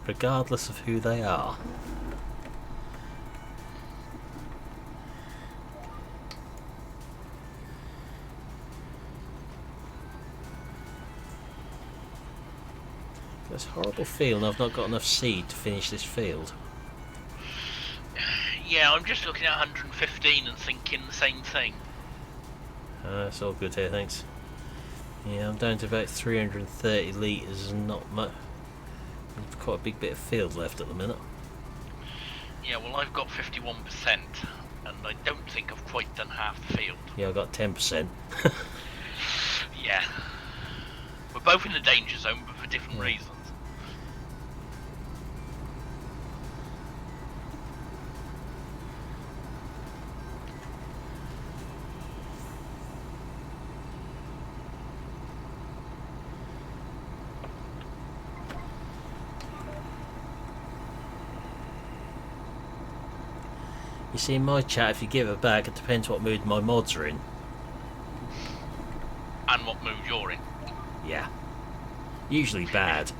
Regardless of who they are. This horrible feeling I've not got enough seed to finish this field. Yeah, I'm just looking at 115 and thinking the same thing. It's all good here, thanks. Yeah, I'm down to about 330 litres and not much. Quite a big bit of field left at the minute. Yeah, well, I've got 51%, and I don't think I've quite done half the field. Yeah, I got 10%. Yeah. We're both in the danger zone, but for different reasons. You see, in my chat, if you give it back, it depends what mood my mods are in. And what mood you're in. Yeah. Usually bad.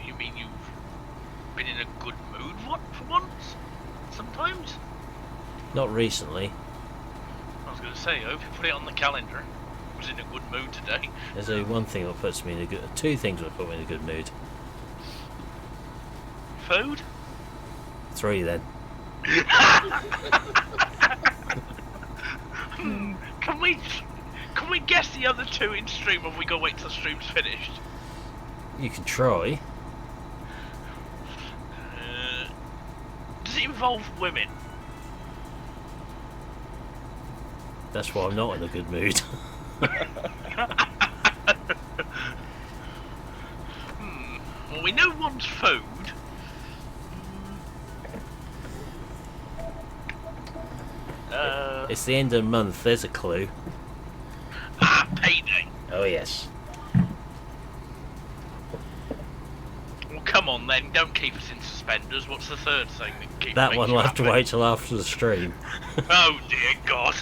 You mean you've been in a good mood for once? Sometimes? Not recently. I was going to say, I hope you put it on the calendar. I was in a good mood today. There's only one thing that puts me in a good... Two things that put me in a good mood. Food? 3 then. Can we guess the other 2 in stream, or have we got to wait till stream's finished? You can try. Does it involve women? That's why I'm not in a good mood. Well, we know one's food. It's the end of the month, there's a clue. Payday. Oh yes. Well, come on then, don't keep us in suspenders. What's the third thing that keeps That one will have to wait till after the stream. Oh dear God.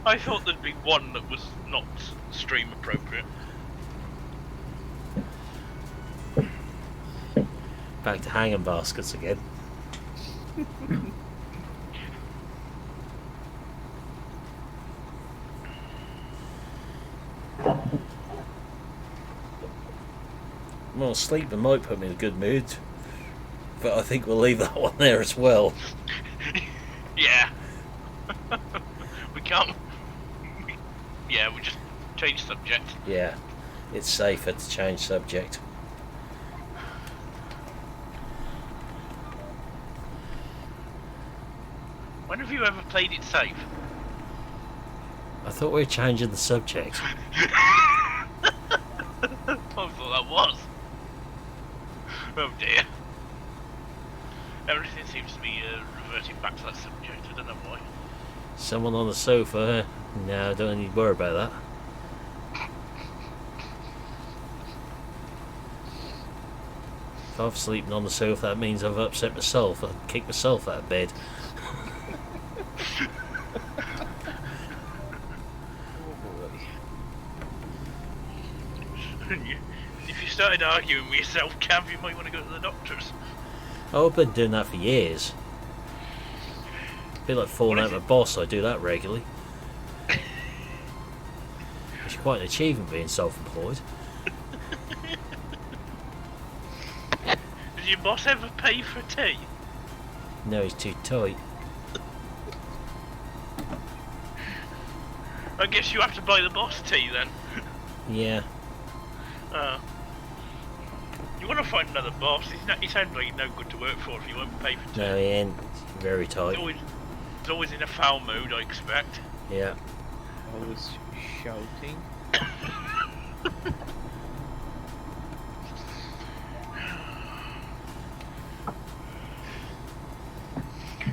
I thought there'd be one that was not stream appropriate. Back to hanging baskets again. Well, sleeping might put me in a good mood, but I think we'll leave that one there as well. Yeah. We can't... Yeah, we just change subject. Yeah, it's safer to change subject. When have you ever played it safe? I thought we were changing the subject. I thought that was. Oh dear. Everything seems to be reverting back to that subject, I don't know why. Someone on the sofa? No, don't need to worry about that. If I'm sleeping on the sofa, that means I've upset myself. I've kicked myself out of bed. If you started arguing with yourself, Cav, you might want to go to the doctors. Oh, I've been doing that for years. A bit like falling out with my boss, I do that regularly. It's quite an achievement being self-employed. Does your boss ever pay for tea? No, he's too tight. I guess you have to buy the boss tea then. Yeah. You want to find another boss. He sounds like he's no good to work for if he won't pay for tea. No, he ain't. He's very tight. He's always in a foul mood, I expect. Yeah. Always shouting.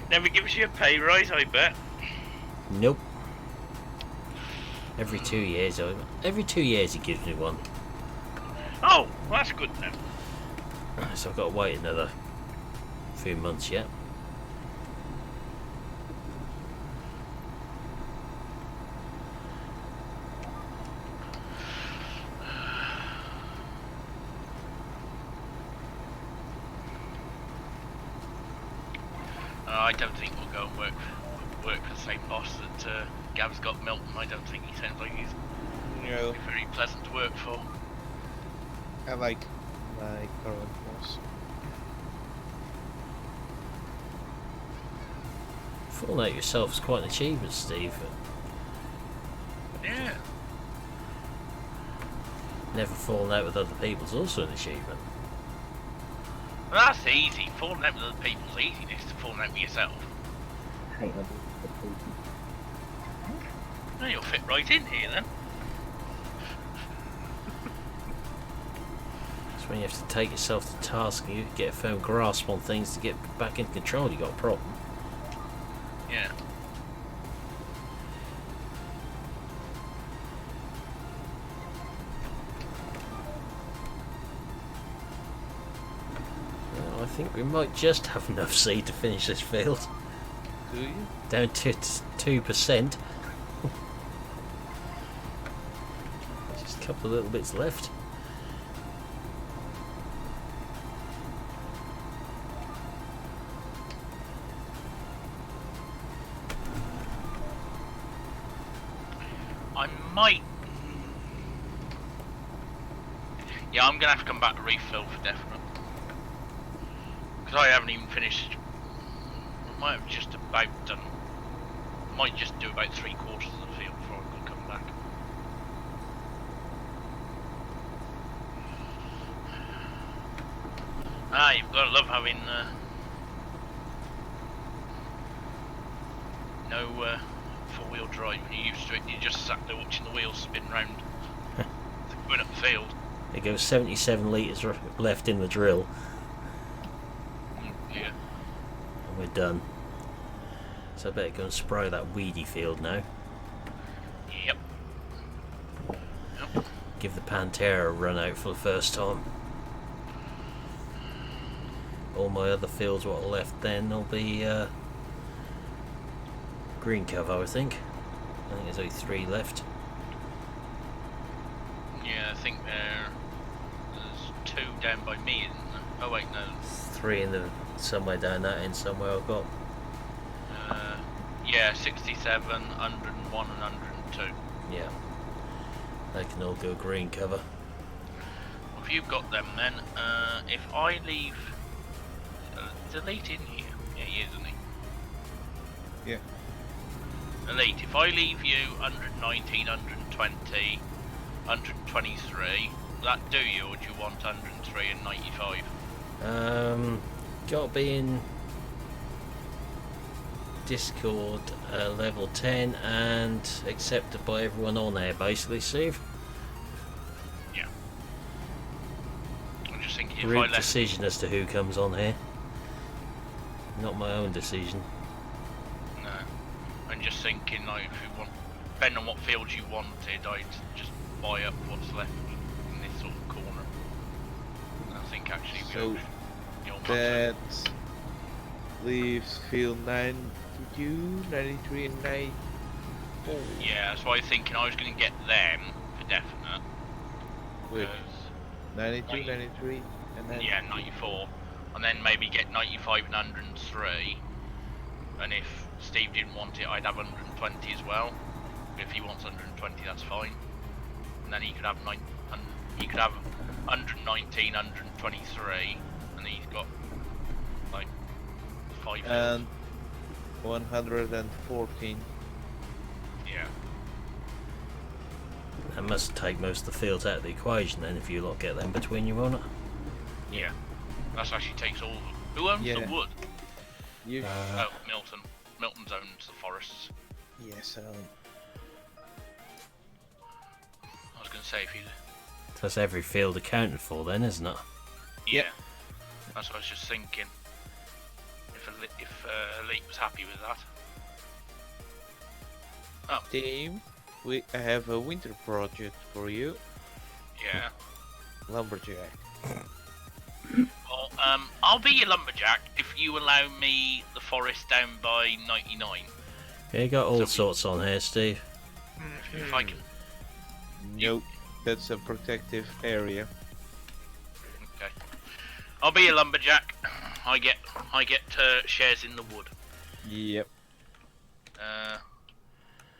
Never gives you a pay rise, I bet. Nope. Every 2 years, he gives me one. Oh, well, that's good then. So I've got to wait another few months yet. I don't think we'll go and work for the same boss that Gav's got Milton. I don't think he sounds like he's No, very pleasant to work for. I like my current boss. Falling out yourself is quite an achievement, Steve. Yeah. Never falling out with other people is also an achievement. Well, that's easy. Falling out with other people's easiness to falling out with yourself. No, you'll fit right in here then. It's when you have to take yourself to task and you get a firm grasp on things to get back in control, you got a problem. Yeah. Well, I think we might just have enough seed to finish this field. Do you? Down to 2%. Just a couple of little bits left. I might. Yeah, I'm gonna have to come back to refill for definite. Because I haven't even finished. I might have just about done. Might just do about 3/4 of the field before I could come back. Ah, you've got to love having no four-wheel drive. When you're used to it, you just sat there watching the wheels spin round, going up the field. There goes 77 litres left in the drill, Yeah. and we're done. So I better go and spray that weedy field now. Yep. Yep. Give the Pantera a run out for the first time. All my other fields what are left then will be green cover, I think. I think there's only 3 left. Yeah, I think there's 2 down by me, isn't there? Oh wait, no. 3 in the somewhere down that end somewhere I've got. Yeah, 67, 101 and 102. Yeah. They can all go green cover. Well, if you've got them then, if I leave... Delete in here? Yeah, he is, isn't he? Yeah. Elite, if I leave you 119, 120, 123, will that do you, or do you want 103 and 95? Got to be in Discord level 10 and accepted by everyone on there, basically, Steve. Yeah. I'm just thinking if I Group left... decision as to who comes on here. Not my own decision. No. I'm just thinking, like, if you want... Depending on what fields you wanted, I'd just buy up what's left in this sort of corner. And I think actually So you'll that leaves field 92, 93 and 94. Yeah, that's why I was thinking I was going to get them for definite. With 92, Right. 93 and then... Yeah, 94. And then maybe get 95 and 103. And if Steve didn't want it, I'd have 120 as well. If he wants 120, that's fine. And then he could have 119, 123, and he's got like 5 fields. And 114. Yeah. That must take most of the fields out of the equation then, if you lot get them between you, won't it? Yeah. That actually takes all of them. Who owns the wood? You Oh, Milton. Milton's owns the forests. yes, I was going to say if you... That's every field accounted for then, isn't it? Yeah. That's what I was just thinking. If Elite was happy with that. Oh, team, I have a winter project for you. yeah. Lumberjack. Well, I'll be your lumberjack if you allow me the forest down by 99. Yeah, you got all sorts on here, Steve. If I can. Nope, that's a protective area. Okay. I'll be your lumberjack. I get shares in the wood. Yep.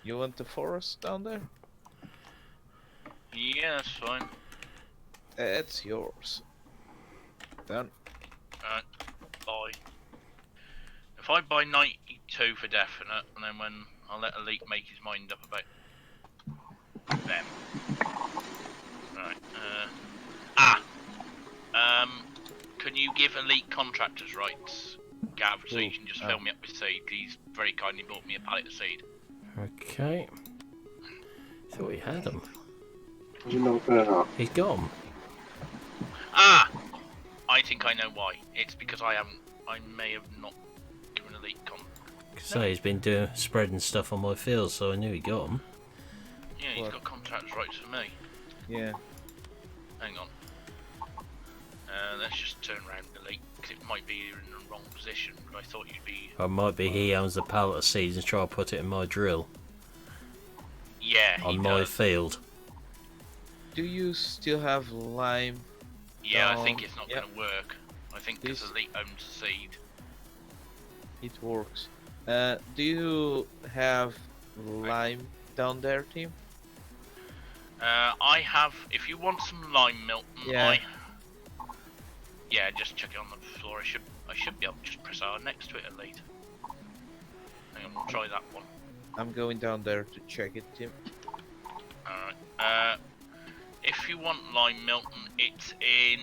You want the forest down there? Yeah, that's fine. It's yours. Done. Alright, buy. If I buy 92 for definite, and then when I'll let Elite make his mind up about them. Right. Can you give Elite contractors rights, Gav, so you can just fill me up with seed? He's very kindly bought me a pallet of seed. Okay. Thought he had them. He's gone. I think I know why. It's because I may have not given Elite So he's been spreading stuff on my field, so I knew he got them. Yeah, he's got contractors rights for me. Yeah. Hang on. Let's just turn around Elite, because it might be in the wrong position, but I thought you'd be... Or it might be he owns the pallet of seeds and try to put it in my drill. Yeah, on my field. Do you still have lime? Yeah, I think it's not going to work. I think because Elite owns the seed. It works. Do you have lime down there, team? I have. If you want some lime, Milton, yeah, just chuck it on the floor. I should be able to just press R next to it, Elite. Hang on, we'll try that one. I'm going down there to check it, Tim. Alright. If you want lime, Milton, it's in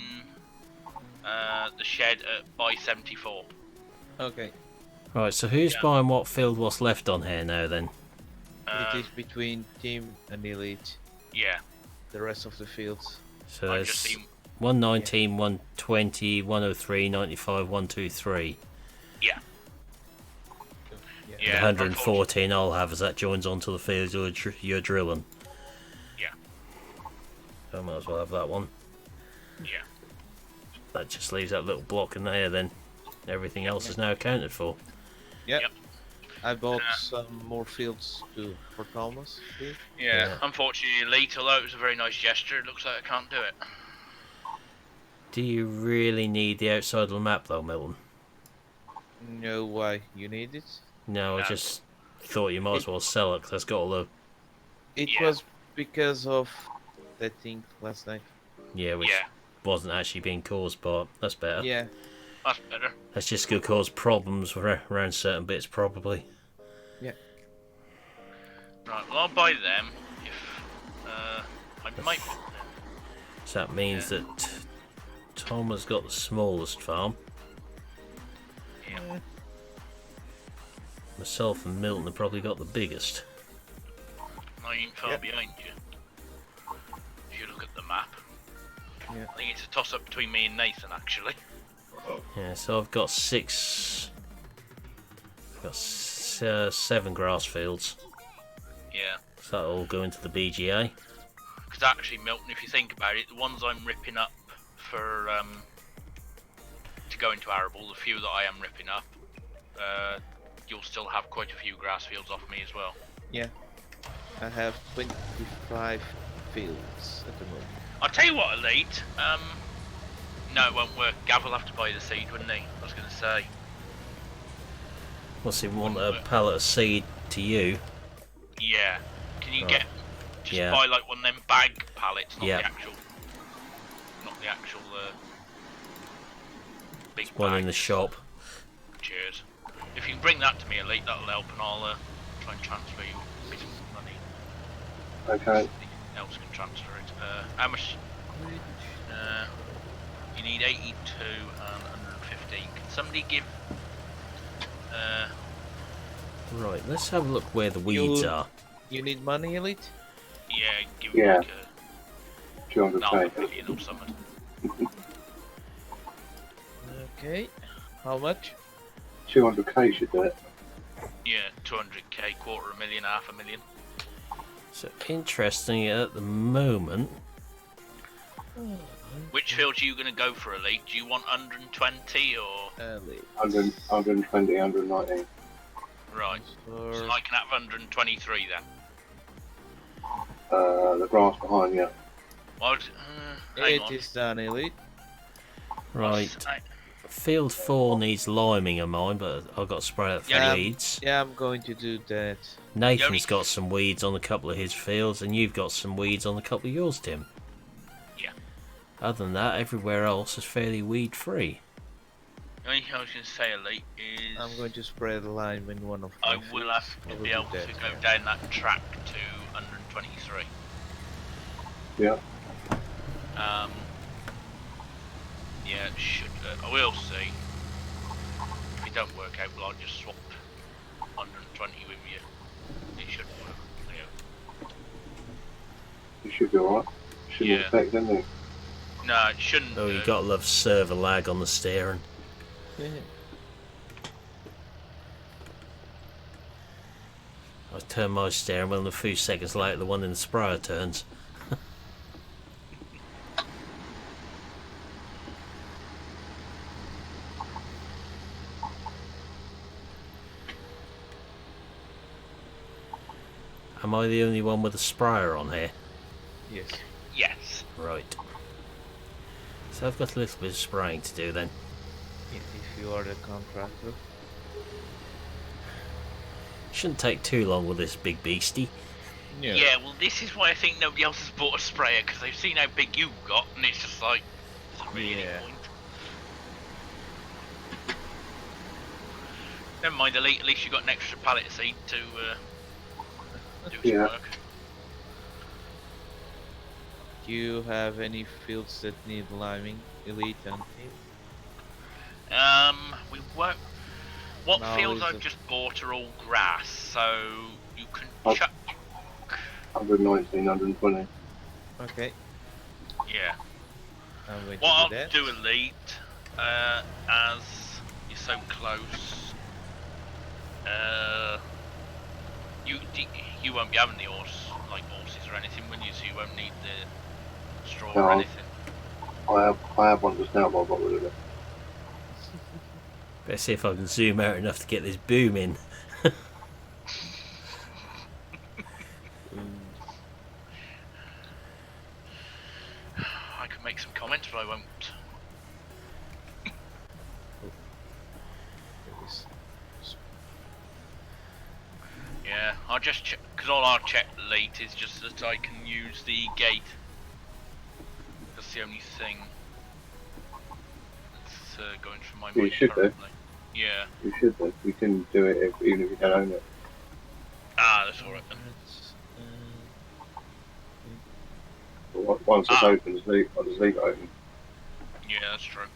the shed by 74. Okay. Right, so who's buying what field, what's left on here now then? It is between Team and Elite. Yeah. The rest of the fields. So there's 119, 120, 103, 95, 123. Yeah. The 114 I'll have as that joins onto the field you're drilling. Yeah. So I might as well have that one. Yeah. That just leaves that little block in there then. Everything else is now accounted for. Yep. I bought some more fields too for Thomas. Yeah, unfortunately Elite, although it was a very nice gesture, it looks like I can't do it. Do you really need the outside of the map though, Milton? No, why? You need it? No, I just thought you might as well sell it because it's got all the... It was because of that thing last night. Yeah, which wasn't actually being caused, but that's better. Yeah. That's better. That's just going to cause problems around certain bits, probably. Yeah. Right, well I'll buy them if... I might... So that means that Tom has got the smallest farm. Yeah. Myself and Milton have probably got the biggest. I ain't far behind you. If you look at the map. Yeah. I think it's a toss-up between me and Nathan, actually. Yeah, so I've got 7 grass fields. Yeah. So that'll all go into the BGA. Because actually, Milton, if you think about it, the ones I'm ripping up for to go into arable, the few that I am ripping up, you'll still have quite a few grass fields off me as well. Yeah. I have 25 fields at the moment. I'll tell you what, Elite. No, it won't work. Gav will have to buy the seed, wouldn't he? I was going to say. What's he want a pallet of seed to you? Yeah. Can you get buy like one of them bag pallets, not the actual big one bag. in the shop. Cheers. If you can bring that to me, Elite, that'll help, and I'll try and transfer you a bit of money. Okay. Something else can transfer it. How much? You need 82 and 115. Can somebody give? Right, let's have a look where the weeds are. You need money, Elite? Yeah, give me like a 200k. million or something. Okay. How much? 200k should do it. Yeah, 200k, $250,000, $500,000. So interesting at the moment, Which field are you going to go for, Elite? Do you want 120 or...? 100, 120, 119. Right. So I can have 123 then. The grass behind you. What? Hang It on. is done, Elite. Right. Field 4 needs liming of mine, but I've got to spray out Yeah, for weeds. Yeah, I'm going to do that. Nathan's got some weeds on a couple of his fields, and you've got some weeds on a couple of yours, Tim. Yeah. Other than that, everywhere else is fairly weed free. The only thing I was going to say, Elite, is... I'm going to spray the lime in one of my I will have to be able to go down that track to 123. Yeah. Yeah, it should. I will see. If it don't work out, well, I'll just swap 120 with you. It should work. Yeah. You should be alright. Shouldn't Yeah. affect anything. No, it shouldn't. Oh, you gotta love server lag on the steering. Yeah. I turn my steering wheel and a few seconds later the one in the sprayer turns. Am I the only one with a sprayer on here? Yes. Yes. Right. So I've got a little bit of spraying to do then. If you are the contractor. Shouldn't take too long with this big beastie. Yeah, well, this is why I think nobody else has bought a sprayer, because they've seen how big you've got, and it's just like, there's not really any point. Never mind, Elite, at least you've got an extra pallet seat to do some Yeah. work. Do you have any fields that need liming, Elite and Team? We won't. What No, fields is I've it- just bought are all grass, so you can Oh. chuck. 119, 120. Okay, Yeah. I'm going What I'll to do that. do, Elite, as you're so close, you won't be having the horses or anything, will you? So you won't need the straw No. or anything. I have one just now, but I got rid of it. Let's see if I can zoom out enough to get this boom in. I can make some comments, but I won't. Yeah, I'll just check, because all I'll check late is just that I can use the gate. That's the only thing that's going through my You mind should do. currently. Yeah. You should do. You can do it even if you don't own it. Ah, that's alright then. But once it's open, I'll just leave it open. Yeah, that's true.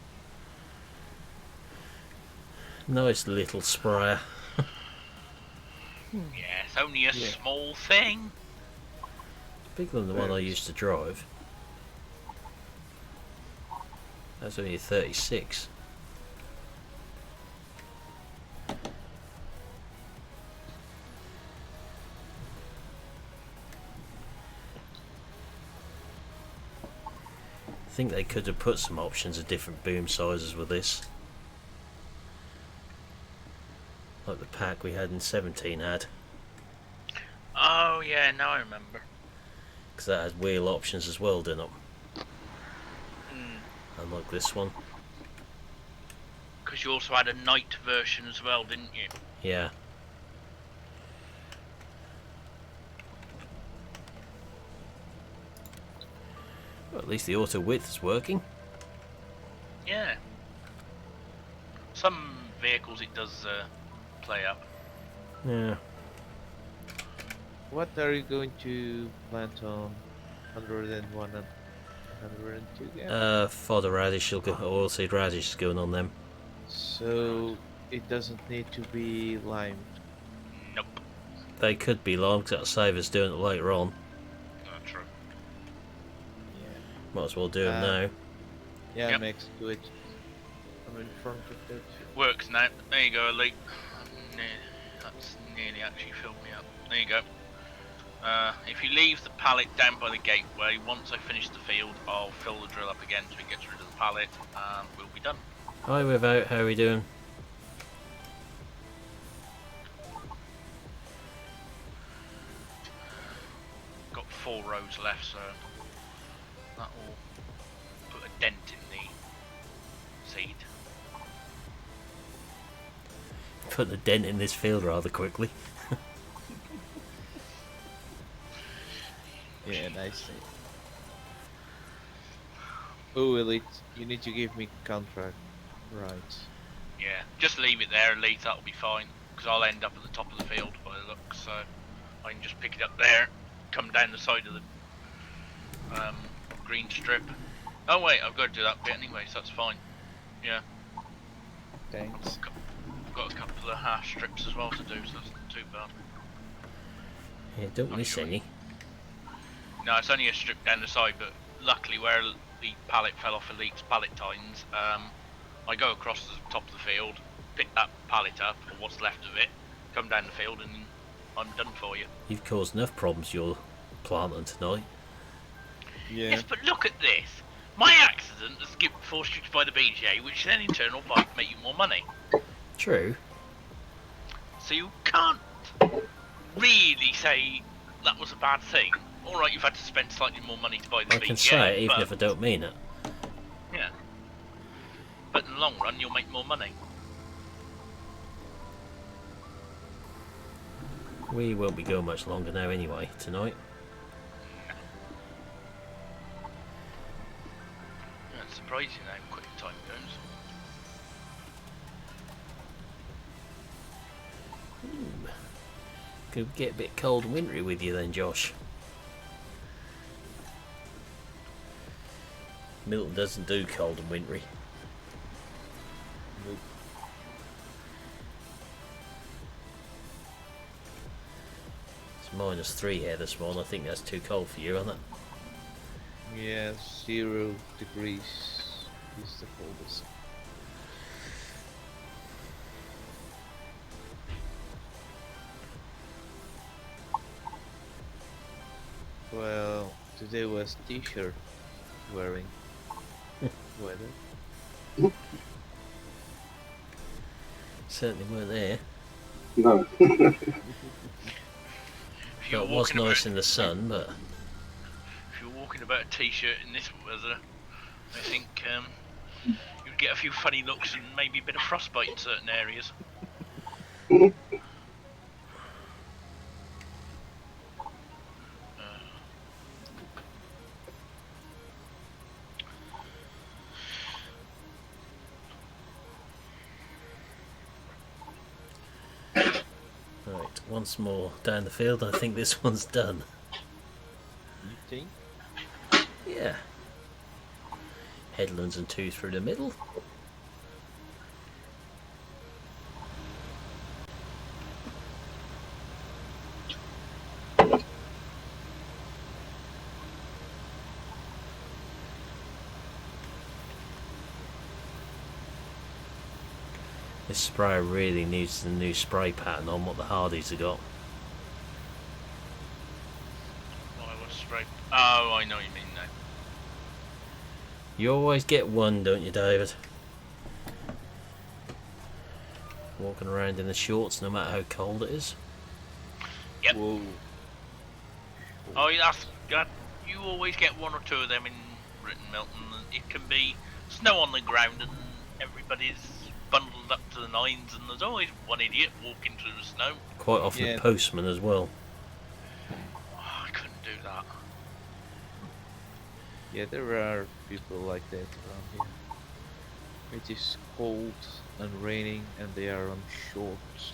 Nice little sprayer. Yeah, it's only a small thing. Bigger than the one I used to drive. That's only a 36. I think they could have put some options of different boom sizes with this. Like the pack we had in 17 had. Oh yeah, now I remember. Because that had wheel options as well, didn't it? Unlike this one. Because you also had a night version as well, didn't you? Yeah. Well, at least the auto width is working. Yeah. Some vehicles it does play up. Yeah. What are you going to plant on 101 and 102 again? Fodder radish, oilseed radish is going on them. So it doesn't need to be limed. Nope. They could be long, because that'll save us doing it later on. Not true. Yeah. Might as well do it now. Yeah, Yep. next to it. I'm in front of that. Works now. There you go, Elite. That's nearly actually filled me up. There you go. If you leave the pallet down by the gateway, once I finish the field, I'll fill the drill up again so it gets rid of the pallet, and we'll be done. Hi, Without. How are we doing? Got 4 rows left, so that will put a dent in the seed. Put the dent in this field rather quickly. Yeah, nicely. Oh, Elite, you need to give me contract. Right. Yeah, just leave it there, Elite, that'll be fine. Because I'll end up at the top of the field by the looks, so I can just pick it up there, come down the side of the green strip. Oh wait, I've got to do that bit anyway, so that's fine. Yeah. Thanks. Got a couple of half strips as well to do, so that's not too bad. Yeah, don't miss any. No, it's only a strip down the side, but luckily where the pallet fell off Elite's pallet tines, I go across the top of the field, pick that pallet up, or what's left of it, come down the field, and I'm done for you. You've caused enough problems you're planting tonight. Yeah. Yes, but look at this. My accident has given forced you to buy the BGA, which then in turn will make you more money. True. So you can't really say that was a bad thing. Alright, you've had to spend slightly more money to buy the BGA. I can say it even if I don't mean it. Yeah. But in the long run, you'll make more money. We won't be going much longer now anyway, tonight. Yeah, it's surprising how quick time goes. Ooh. Could get a bit cold and wintry with you then, Josh. Milton doesn't do cold and wintry. Nope. It's -3 here this morning. I think that's too cold for you, isn't it? Yeah, 0 degrees is the coldest. Well, today was t-shirt wearing weather. Certainly weren't there. No. If you're It was walking nice about, in the sun, but if you're walking about a t-shirt in this weather, I think you'd get a few funny looks and maybe a bit of frostbite in certain areas. right, once more down the field. I think this one's done. You think? Yeah. Headlands and 2 through the middle. This sprayer really needs the new spray pattern on what the Hardys have got. Well, I was straight. Oh, I know what you mean now. You always get one, don't you, David? Walking around in the shorts no matter how cold it is. Yep. Whoa. Oh, that's good. You always get 1 or 2 of them in Britain, Milton. It can be snow on the ground and everybody's bundled up to the nines, and there's always one idiot walking through the snow. Quite often Yeah. a postman as well. Oh, I couldn't do that. Yeah, there are people like that around here. It is cold and raining and they are on shorts,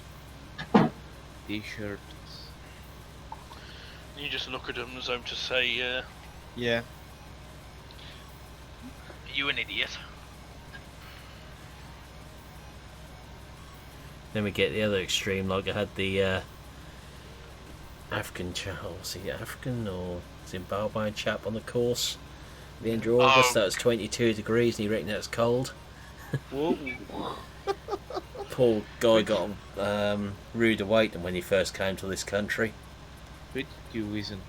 t-shirts. You just look at them as though to say, Yeah. you an idiot. Then we get the other extreme, like I had the African chap, was he African or Zimbabwean chap on the course at the end of August. Oh. That was 22 degrees and he reckoned it was cold. Whoa. Poor guy got rude awakening when he first came to this country. 22 isn't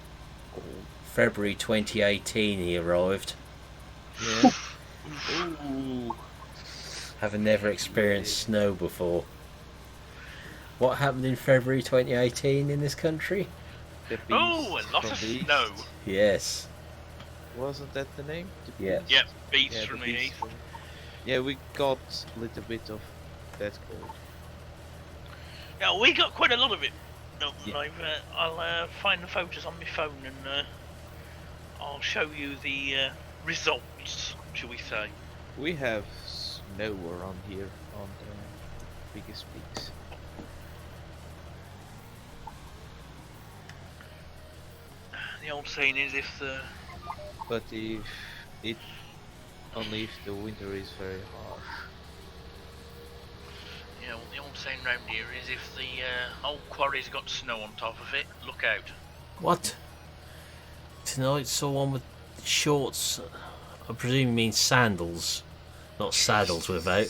cold. February 2018 he arrived, Yeah. Ooh. having never experienced snow before. What happened in February 2018 in this country? The beast Oh, a lot from of the east. snow. Yes. Wasn't that the name? The Yeah. beast? Yep, beats Yeah, from the the beast east. from- Yeah, we got a little bit of that cold. Yeah, we got quite a lot of it. No, Yeah. I'll find the photos on my phone and I'll show you the results, shall we say. We have snow around here on the biggest peaks. The old saying is if the But only if the winter is very harsh. well, the old saying round here is if the old quarry's got snow on top of it, look out. What? Tonight saw one with shorts. I presume you mean sandals, not saddles without.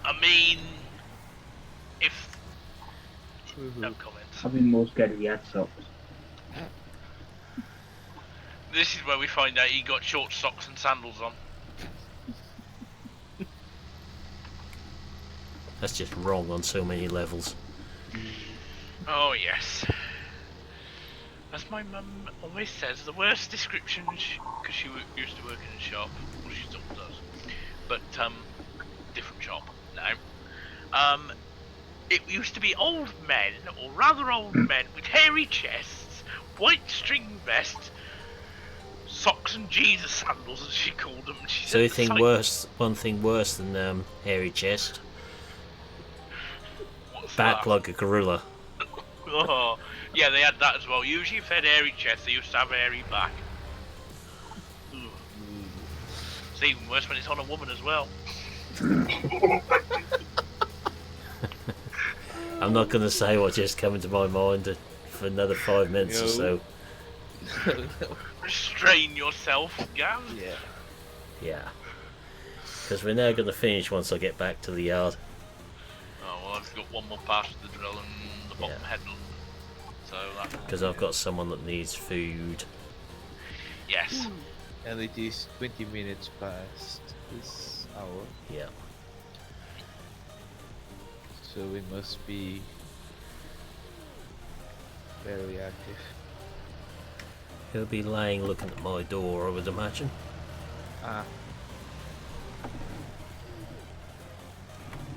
I mean, if no comment. I've been more scared of the ad socks. This is where we find out he got short socks and sandals on. That's just wrong on so many levels. Oh yes. As my mum always says, the worst description, because she used to work in a shop, well she still does, but different shop now. It used to be old men, or rather old men, with hairy chests, white string vests, socks and Jesus sandals as she called them. She So said you the think sight- one thing worse than hairy chest? What's Back that? like a gorilla. Oh, yeah, they had that as well. Usually if they had hairy chest, they used to have a hairy back. Ugh. It's even worse when it's on a woman as well. I'm not going to say what just came into my mind for another 5 minutes or so. Restrain yourself, Gav. Yeah. Yeah. Because we're now going to finish once I get back to the yard. Oh, well, I've got one more pass of the drill and the bottom Yeah. headland. So that. Because I've got someone that needs food. Yes. And it is 20 minutes past this hour, Yeah. so we must be very active. He'll be laying looking at my door, I would imagine. Ah,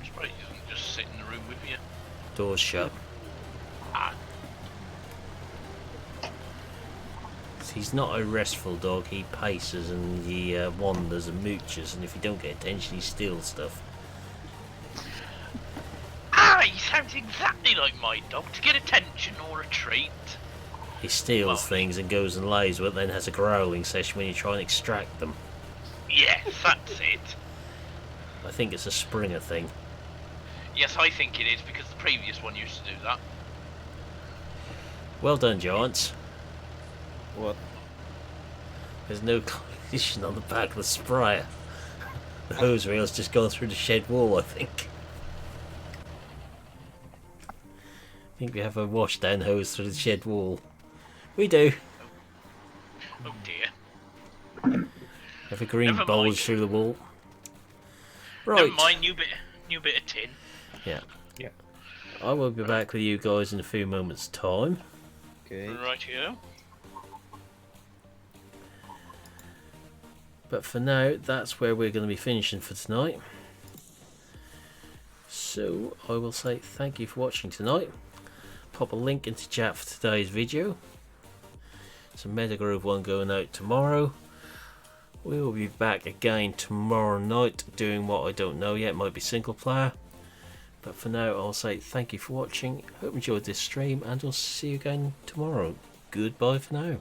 It's right, he doesn't just sit in the room with you. Door's shut. Ah, He's not a restful dog. He paces and he wanders and mooches, and if you don't get attention, he steals stuff. he sounds exactly like my dog. To get attention or a treat. He steals Well, things and goes and lays, but then has a growling session when you try and extract them. Yes, that's it. I think it's a Springer thing. Yes, I think it is because the previous one used to do that. Well done, Giants. what? There's no collision on the back of the sprayer. The hose reel's just gone through the shed wall, I think. I think we have a washdown hose through the shed wall. We do. Oh dear. Have a green Never bulge mind. through the wall. Never Right. mind, new bit of tin. Yeah. Yeah. I will be back with you guys in a few moments' time. Okay. Right here. But for now, that's where we're going to be finishing for tonight. So I will say thank you for watching tonight. Pop a link into chat for today's video. It's a Metagroove one going out tomorrow. We will be back again tomorrow night doing what I don't know yet. Might be single player. But for now, I'll say thank you for watching. Hope you enjoyed this stream, and I'll see you again tomorrow. Goodbye for now.